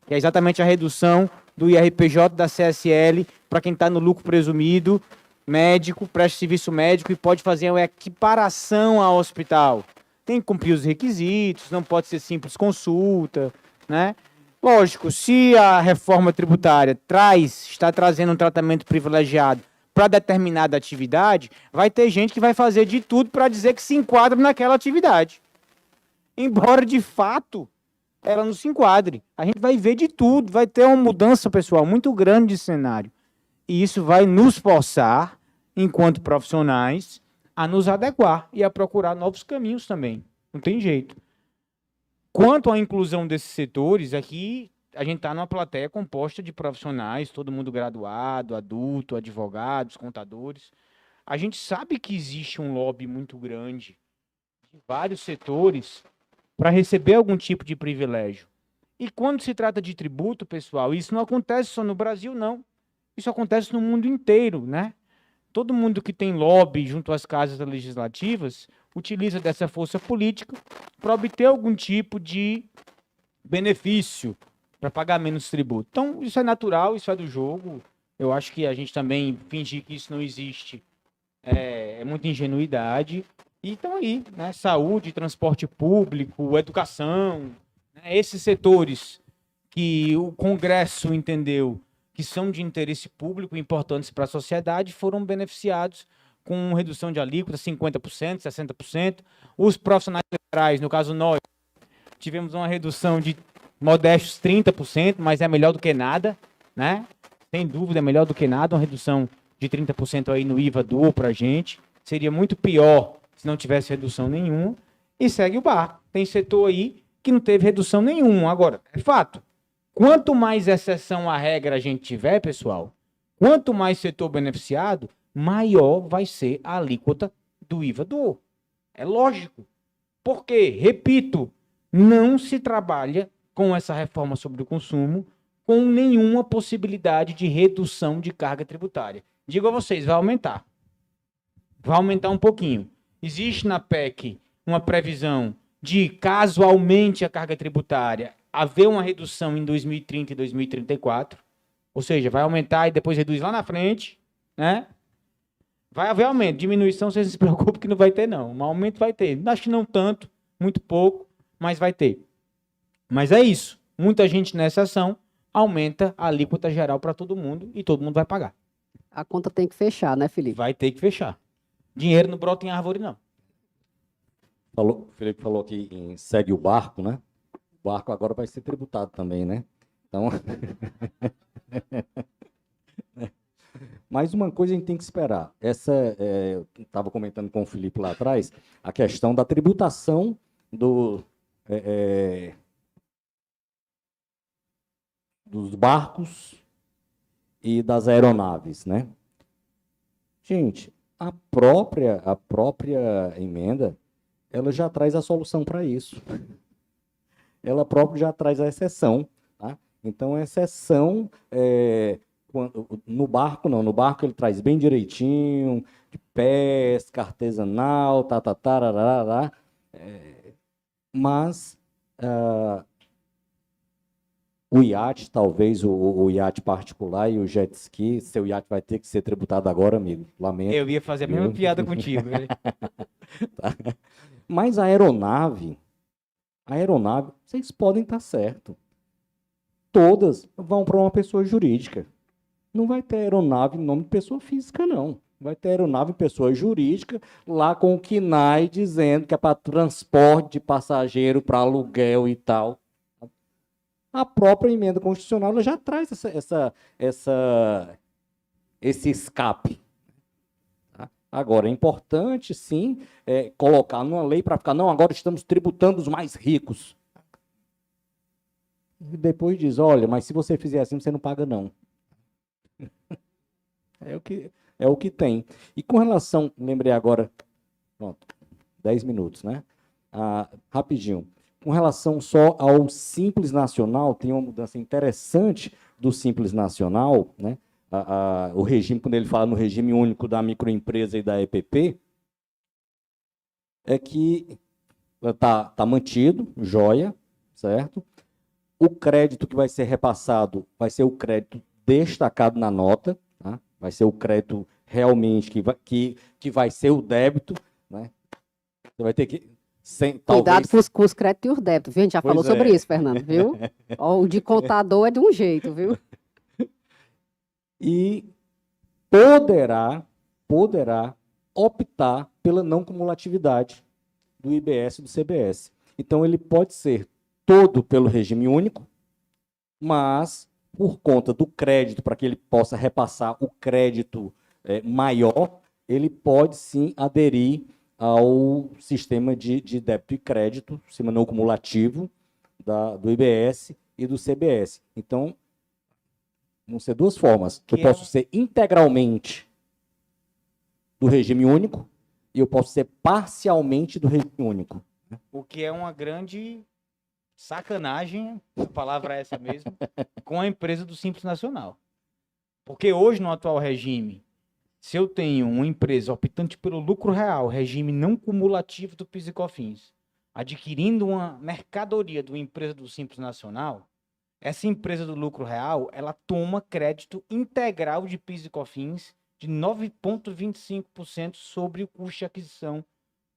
Que é exatamente a redução do IRPJ da CSL para quem está no lucro presumido, médico, presta serviço médico e pode fazer uma equiparação ao hospital. Tem que cumprir os requisitos, não pode ser simples consulta, né? Lógico, se a reforma tributária está trazendo um tratamento privilegiado para determinada atividade, vai ter gente que vai fazer de tudo para dizer que se enquadra naquela atividade. Embora, de fato, ela não se enquadre. A gente vai ver de tudo, vai ter uma mudança, pessoal, muito grande de cenário. E isso vai nos forçar, enquanto profissionais, a nos adequar e a procurar novos caminhos também. Não tem jeito. Quanto à inclusão desses setores, aqui a gente está numa plateia composta de profissionais, todo mundo graduado, adulto, advogados, contadores. A gente sabe que existe um lobby muito grande de vários setores para receber algum tipo de privilégio. E quando se trata de tributo, pessoal, isso não acontece só no Brasil, não. Isso acontece no mundo inteiro, né? Todo mundo que tem lobby junto às casas legislativas utiliza dessa força política para obter algum tipo de benefício, para pagar menos tributo. Então, isso é natural, isso é do jogo. Eu acho que a gente também fingir que isso não existe é muita ingenuidade. E estão aí, né? Saúde, transporte público, educação, né? Esses setores que o Congresso entendeu que são de interesse público importantes para a sociedade, foram beneficiados com redução de alíquota, 50%, 60%. Os profissionais liberais, no caso nós, tivemos uma redução de modestos 30%, mas é melhor do que nada, né? Sem dúvida, é melhor do que nada, uma redução de 30% aí no IVA doou para a gente. Seria muito pior se não tivesse redução nenhuma. E segue o barco. Tem setor aí que não teve redução nenhuma. Agora, é fato. Quanto mais exceção à regra a gente tiver, pessoal, quanto mais setor beneficiado, maior vai ser a alíquota do IVA do. É lógico. Porque, repito, não se trabalha com essa reforma sobre o consumo com nenhuma possibilidade de redução de carga tributária. Digo a vocês, vai aumentar. Vai aumentar um pouquinho. Existe na PEC uma previsão de, caso aumente a carga tributária, haver uma redução em 2030 e 2034, ou seja, vai aumentar e depois reduz lá na frente, né? Vai haver aumento, diminuição, vocês não se preocupem que não vai ter não, um aumento vai ter, acho que não tanto, muito pouco, mas vai ter. Mas é isso, muita gente nessa ação aumenta a alíquota geral para todo mundo e todo mundo vai pagar. A conta tem que fechar, né, Felipe? Vai ter que fechar. Dinheiro não brota em árvore, não. O Felipe falou que segue o barco, né? O barco agora vai ser tributado também, né? Então, mais uma coisa a gente tem que esperar. Eu estava comentando com o Felipe lá atrás, a questão da tributação dos barcos e das aeronaves, né? Gente, a própria emenda, ela já traz a solução para isso. Ela própria já traz a exceção, tá? Então, a exceção, no barco não, no barco ele traz bem direitinho, de pesca, artesanal, mas O iate, talvez, o iate particular e o jet ski, seu iate vai ter que ser tributado agora, amigo. Lamento. Eu ia fazer a mesma piada contigo. Né? Mas a aeronave, vocês podem estar certo. Todas vão para uma pessoa jurídica. Não vai ter aeronave em nome de pessoa física, não. Vai ter aeronave em pessoa jurídica, lá com o KNAI dizendo que é para transporte de passageiro, para aluguel e tal. A própria emenda constitucional ela já traz esse escape. Tá? Agora, é importante, sim, colocar numa lei para ficar, não, agora estamos tributando os mais ricos. E depois diz, olha, mas se você fizer assim, você não paga, não. É o que tem. E com relação, lembrei agora, pronto, 10 minutos, né? Rapidinho. Com relação só ao Simples Nacional, tem uma mudança interessante do Simples Nacional, né? O regime, quando ele fala no regime único da microempresa e da EPP, é que está mantido, joia, certo? O crédito que vai ser repassado vai ser o crédito destacado na nota, tá? Vai ser o crédito realmente que vai ser o débito, né? Você vai ter que... Cuidado talvez... com os créditos e os débitos, viu? A gente já falou sobre isso, Fernando, viu? Ó, o de contador é de um jeito, viu? E poderá optar pela não cumulatividade do IBS e do CBS. Então, ele pode ser todo pelo regime único, mas, por conta do crédito, para que ele possa repassar o crédito maior, ele pode, sim, aderir ao sistema de débito e crédito, sistema não cumulativo do IBS e do CBS. Então, vão ser duas formas. Eu posso ser integralmente do regime único e eu posso ser parcialmente do regime único. O que é uma grande sacanagem, a palavra é essa mesmo, com a empresa do Simples Nacional. Porque hoje, no atual regime, se eu tenho uma empresa optante pelo lucro real, regime não cumulativo do PIS e COFINS, adquirindo uma mercadoria de uma empresa do Simples Nacional, essa empresa do lucro real, ela toma crédito integral de PIS e COFINS de 9,25% sobre o custo de aquisição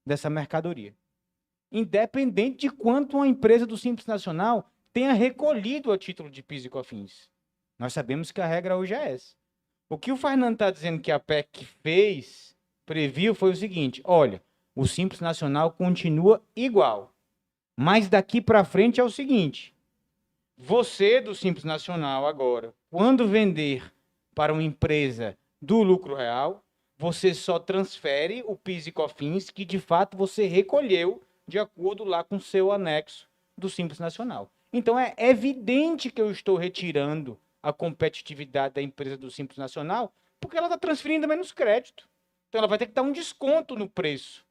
dessa mercadoria. Independente de quanto uma empresa do Simples Nacional tenha recolhido a título de PIS e COFINS. Nós sabemos que a regra hoje é essa. O que o Fernando está dizendo que a PEC previu, foi o seguinte, olha, o Simples Nacional continua igual, mas daqui para frente é o seguinte, você do Simples Nacional agora, quando vender para uma empresa do lucro real, você só transfere o PIS e COFINS que de fato você recolheu de acordo lá com o seu anexo do Simples Nacional. Então é evidente que eu estou retirando a competitividade da empresa do Simples Nacional, porque ela está transferindo menos crédito. Então ela vai ter que dar um desconto no preço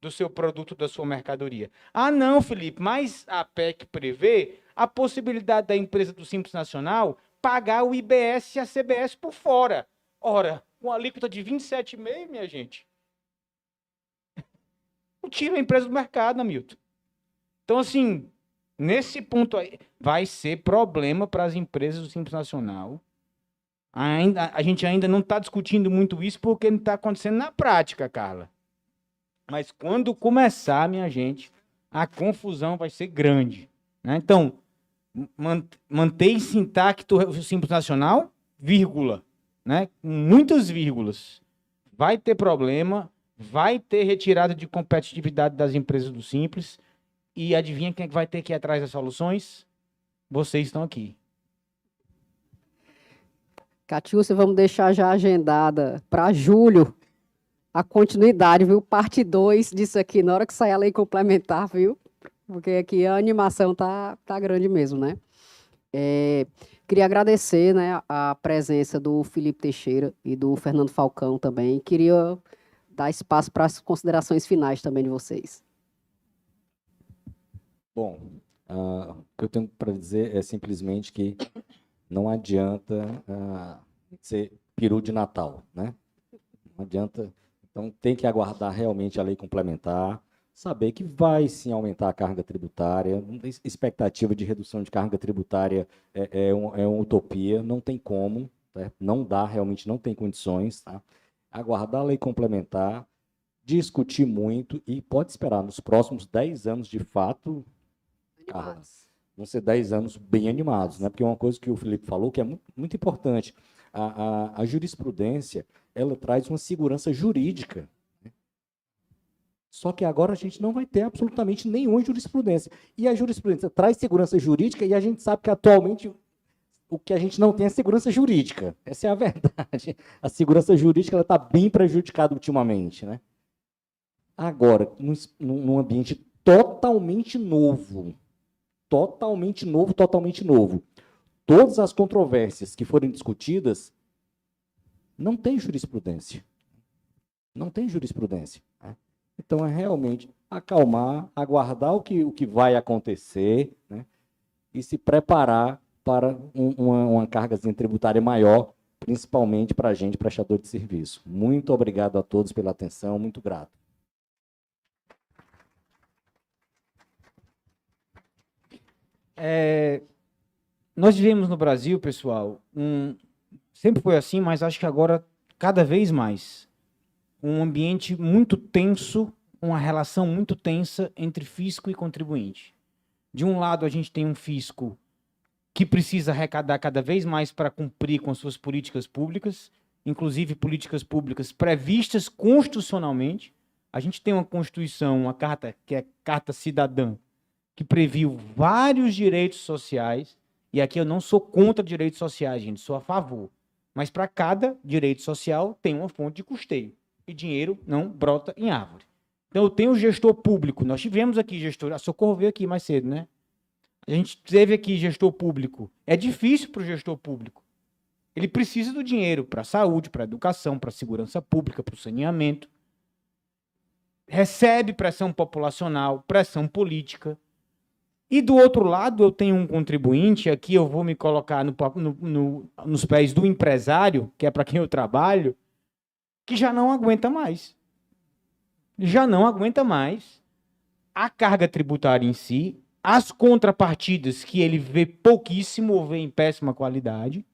do seu produto, da sua mercadoria. Ah, não, Felipe, mas a PEC prevê a possibilidade da empresa do Simples Nacional pagar o IBS e a CBS por fora. Ora, com a alíquota de 27,5%, minha gente, tira a empresa do mercado, Hamilton. Então, assim, nesse ponto aí, vai ser problema para as empresas do Simples Nacional. A gente ainda não está discutindo muito isso porque não está acontecendo na prática, Carla. Mas quando começar, minha gente, a confusão vai ser grande. Né? Então, mantém-se intacto o Simples Nacional, vírgula. Né? Com muitas vírgulas. Vai ter problema, vai ter retirada de competitividade das empresas do Simples. E adivinha quem é que vai ter que ir atrás das soluções? Vocês estão aqui. Catiúcia, vamos deixar já agendada para julho a continuidade, viu? Parte 2 disso aqui, na hora que sair a lei complementar, viu? Porque aqui a animação tá grande mesmo, né? Queria agradecer, né, a presença do Felipe Teixeira e do Fernando Falcão também. Queria dar espaço para as considerações finais também de vocês. Bom, o que eu tenho para dizer é simplesmente que não adianta ser peru de Natal, né? Não adianta. Então, tem que aguardar realmente a lei complementar, saber que vai sim aumentar a carga tributária, não tem expectativa de redução de carga tributária é uma utopia, não tem como, tá? Não dá, realmente não tem condições, tá? Aguardar a lei complementar, discutir muito e pode esperar nos próximos 10 anos, de fato, Carla, Animados. vão ser 10 anos bem animados, né? Porque uma coisa que o Felipe falou que é muito, muito importante, a jurisprudência, ela traz uma segurança jurídica. Só que agora a gente não vai ter absolutamente nenhuma jurisprudência. E a jurisprudência traz segurança jurídica e a gente sabe que atualmente o que a gente não tem é segurança jurídica. Essa é a verdade. A segurança jurídica está bem prejudicada ultimamente, né? Agora, num ambiente totalmente novo, totalmente novo, totalmente novo. Todas as controvérsias que forem discutidas, não tem jurisprudência. Não tem jurisprudência. Né? Então, é realmente acalmar, aguardar o que vai acontecer, né? E se preparar para uma cargazinha tributária maior, principalmente para a gente, prestador de serviço. Muito obrigado a todos pela atenção, muito grato. Nós vivemos no Brasil, pessoal, sempre foi assim, mas acho que agora cada vez mais, um ambiente muito tenso, uma relação muito tensa entre fisco e contribuinte. De um lado, a gente tem um fisco que precisa arrecadar cada vez mais para cumprir com as suas políticas públicas, inclusive políticas públicas previstas constitucionalmente. A gente tem uma Constituição, uma carta, que é a Carta Cidadã, que previu vários direitos sociais, e aqui eu não sou contra direitos sociais, gente, sou a favor. Mas para cada direito social tem uma fonte de custeio, e dinheiro não brota em árvore. Então eu tenho o gestor público, nós tivemos aqui gestor, a Socorro veio aqui mais cedo, né? A gente teve aqui gestor público. É difícil para o gestor público. Ele precisa do dinheiro para a saúde, para a educação, para a segurança pública, para o saneamento. Recebe pressão populacional, pressão política. E do outro lado, eu tenho um contribuinte, aqui eu vou me colocar nos pés do empresário, que é para quem eu trabalho, que já não aguenta mais. Já não aguenta mais a carga tributária em si, as contrapartidas que ele vê pouquíssimo ou vê em péssima qualidade,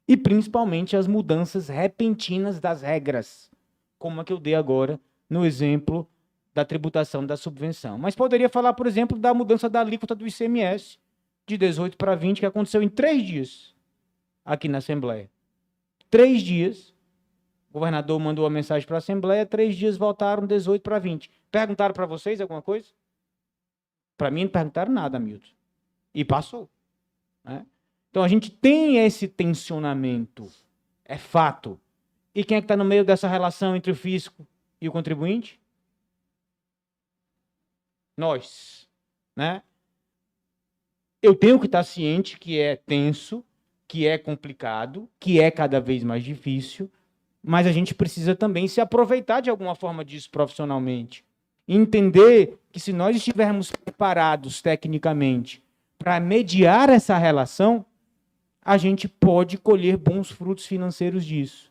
e principalmente as mudanças repentinas das regras, como a que eu dei agora no exemplo da tributação da subvenção. Mas poderia falar, por exemplo, da mudança da alíquota do ICMS, de 18 para 20, que aconteceu em 3 dias, aqui na Assembleia. 3 dias, o governador mandou uma mensagem para a Assembleia, 3 dias voltaram 18 para 20. Perguntaram para vocês alguma coisa? Para mim não perguntaram nada, Milton. E passou. Né? Então a gente tem esse tensionamento, é fato. E quem é que está no meio dessa relação entre o fisco e o contribuinte? Nós. Né? Eu tenho que estar ciente que é tenso, que é complicado, que é cada vez mais difícil, mas a gente precisa também se aproveitar de alguma forma disso profissionalmente. Entender que se nós estivermos preparados tecnicamente para mediar essa relação, a gente pode colher bons frutos financeiros disso.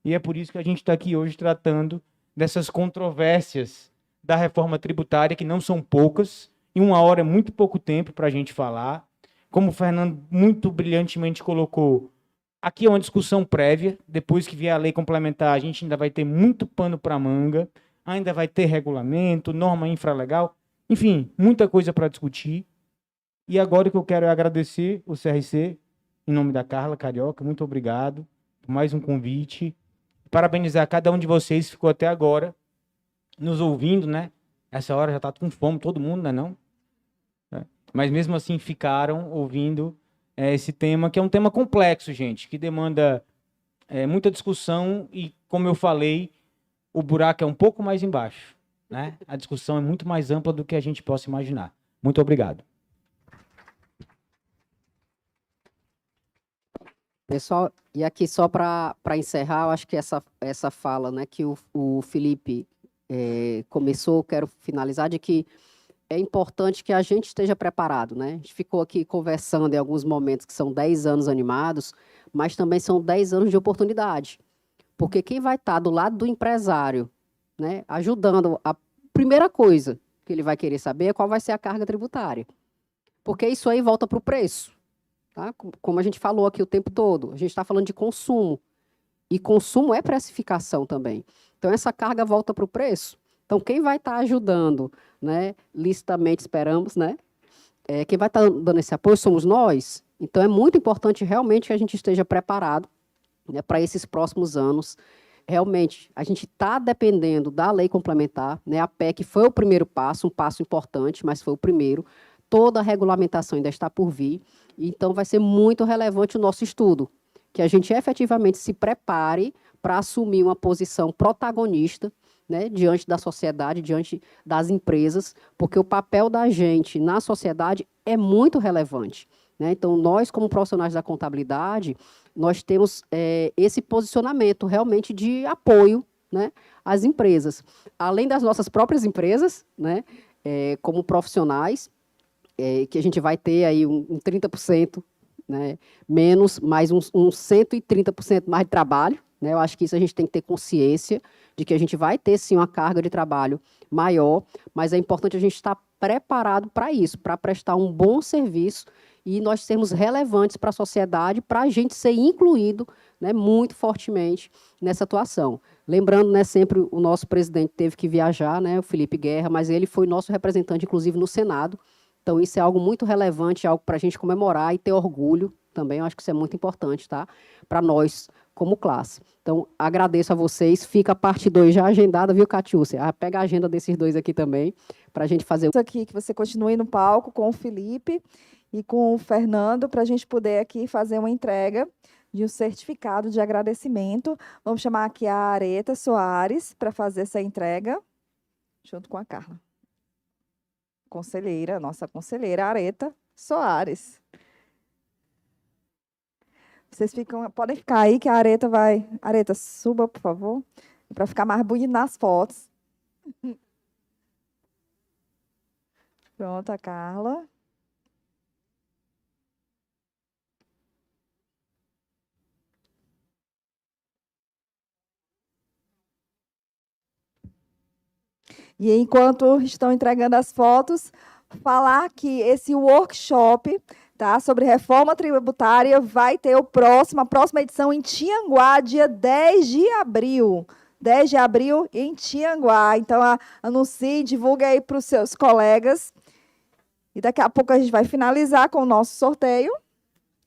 E é por isso que a gente está aqui hoje tratando dessas controvérsias da reforma tributária, que não são poucas, em 1 hora é muito pouco tempo para a gente falar. Como o Fernando muito brilhantemente colocou, aqui é uma discussão prévia, depois que vier a lei complementar, a gente ainda vai ter muito pano para manga, ainda vai ter regulamento, norma infralegal, enfim, muita coisa para discutir. E agora o que eu quero é agradecer o CRC, em nome da Carla Carioca, muito obrigado por mais um convite. Parabenizar cada um de vocês que ficou até agora nos ouvindo, né? Essa hora já está com fome, todo mundo, né, não? Mas mesmo assim ficaram ouvindo esse tema, que é um tema complexo, gente, que demanda muita discussão e, como eu falei, o buraco é um pouco mais embaixo, né? A discussão é muito mais ampla do que a gente possa imaginar. Muito obrigado. Pessoal, e aqui só para encerrar, eu acho que essa fala, né, que o Felipe começou, quero finalizar, de que é importante que a gente esteja preparado, né? A gente ficou aqui conversando em alguns momentos que são 10 anos animados, mas também são 10 anos de oportunidade. Porque quem vai estar do lado do empresário, né, ajudando, a primeira coisa, que ele vai querer saber é qual vai ser a carga tributária. Porque isso aí volta para o preço. Tá? Como a gente falou aqui o tempo todo, a gente está falando de consumo. E consumo é precificação também. Então, essa carga volta para o preço. Então, quem vai estar ajudando, né, licitamente, esperamos, né, quem vai estar dando esse apoio somos nós. Então, é muito importante realmente que a gente esteja preparado, né, para esses próximos anos. Realmente, a gente está dependendo da lei complementar, né, a PEC foi o primeiro passo, um passo importante, mas foi o primeiro. Toda a regulamentação ainda está por vir. Então, vai ser muito relevante o nosso estudo, que a gente efetivamente se prepare para assumir uma posição protagonista, né, diante da sociedade, diante das empresas, porque o papel da gente na sociedade é muito relevante. Né? Então, nós, como profissionais da contabilidade, nós temos esse posicionamento realmente de apoio, né, às empresas. Além das nossas próprias empresas, né, como profissionais, que a gente vai ter aí um 30%, né, menos, mais uns 130% mais de trabalho. Né? Eu acho que isso a gente tem que ter consciência de que a gente vai ter, sim, uma carga de trabalho maior, mas é importante a gente estar preparado para isso, para prestar um bom serviço e nós sermos relevantes para a sociedade, para a gente ser incluído, né, muito fortemente nessa atuação. Lembrando, né, sempre o nosso presidente teve que viajar, né, o Felipe Guerra, mas ele foi nosso representante, inclusive, no Senado. Então, isso é algo muito relevante, algo para a gente comemorar e ter orgulho também. Eu acho que isso é muito importante, tá? Para nós, como classe. Então, agradeço a vocês. Fica a parte 2 já agendada, viu, Catiúcia? Pega a agenda desses dois aqui também, para a gente fazer... Isso aqui, que você continue no palco com o Felipe e com o Fernando, para a gente poder aqui fazer uma entrega de um certificado de agradecimento. Vamos chamar aqui a Areta Soares para fazer essa entrega, junto com a Carla. Conselheira, nossa conselheira Areta Soares. Vocês podem ficar aí que a Areta vai... Areta, suba, por favor, para ficar mais bonito nas fotos. Pronto, a Carla. E enquanto estão entregando as fotos, falar que esse workshop, tá, sobre reforma tributária vai ter a próxima edição em Tianguá, dia 10 de abril. 10 de abril em Tianguá. Então, anuncie, divulgue aí para os seus colegas. E daqui a pouco a gente vai finalizar com o nosso sorteio.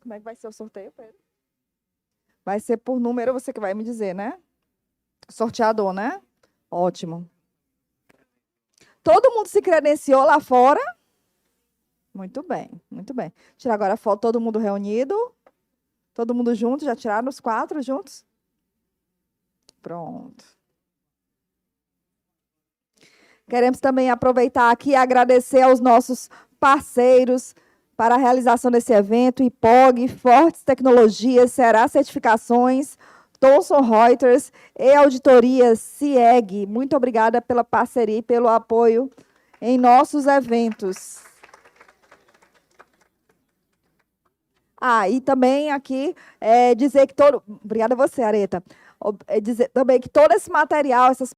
Como é que vai ser o sorteio, Pedro? Vai ser por número, você que vai me dizer, né? Sorteador, né? Ótimo. Todo mundo se credenciou lá fora? Muito bem, muito bem. Tirar agora a foto, todo mundo reunido. Todo mundo junto, já tiraram os 4 juntos? Pronto. Queremos também aproveitar aqui e agradecer aos nossos parceiros para a realização desse evento, IPOG, Fortes Tecnologias, Ceará Certificações, Thomson Reuters e Auditoria CIEG. Muito obrigada pela parceria e pelo apoio em nossos eventos. E também aqui dizer que obrigada a você, Areta. Dizer também que todo esse material, essas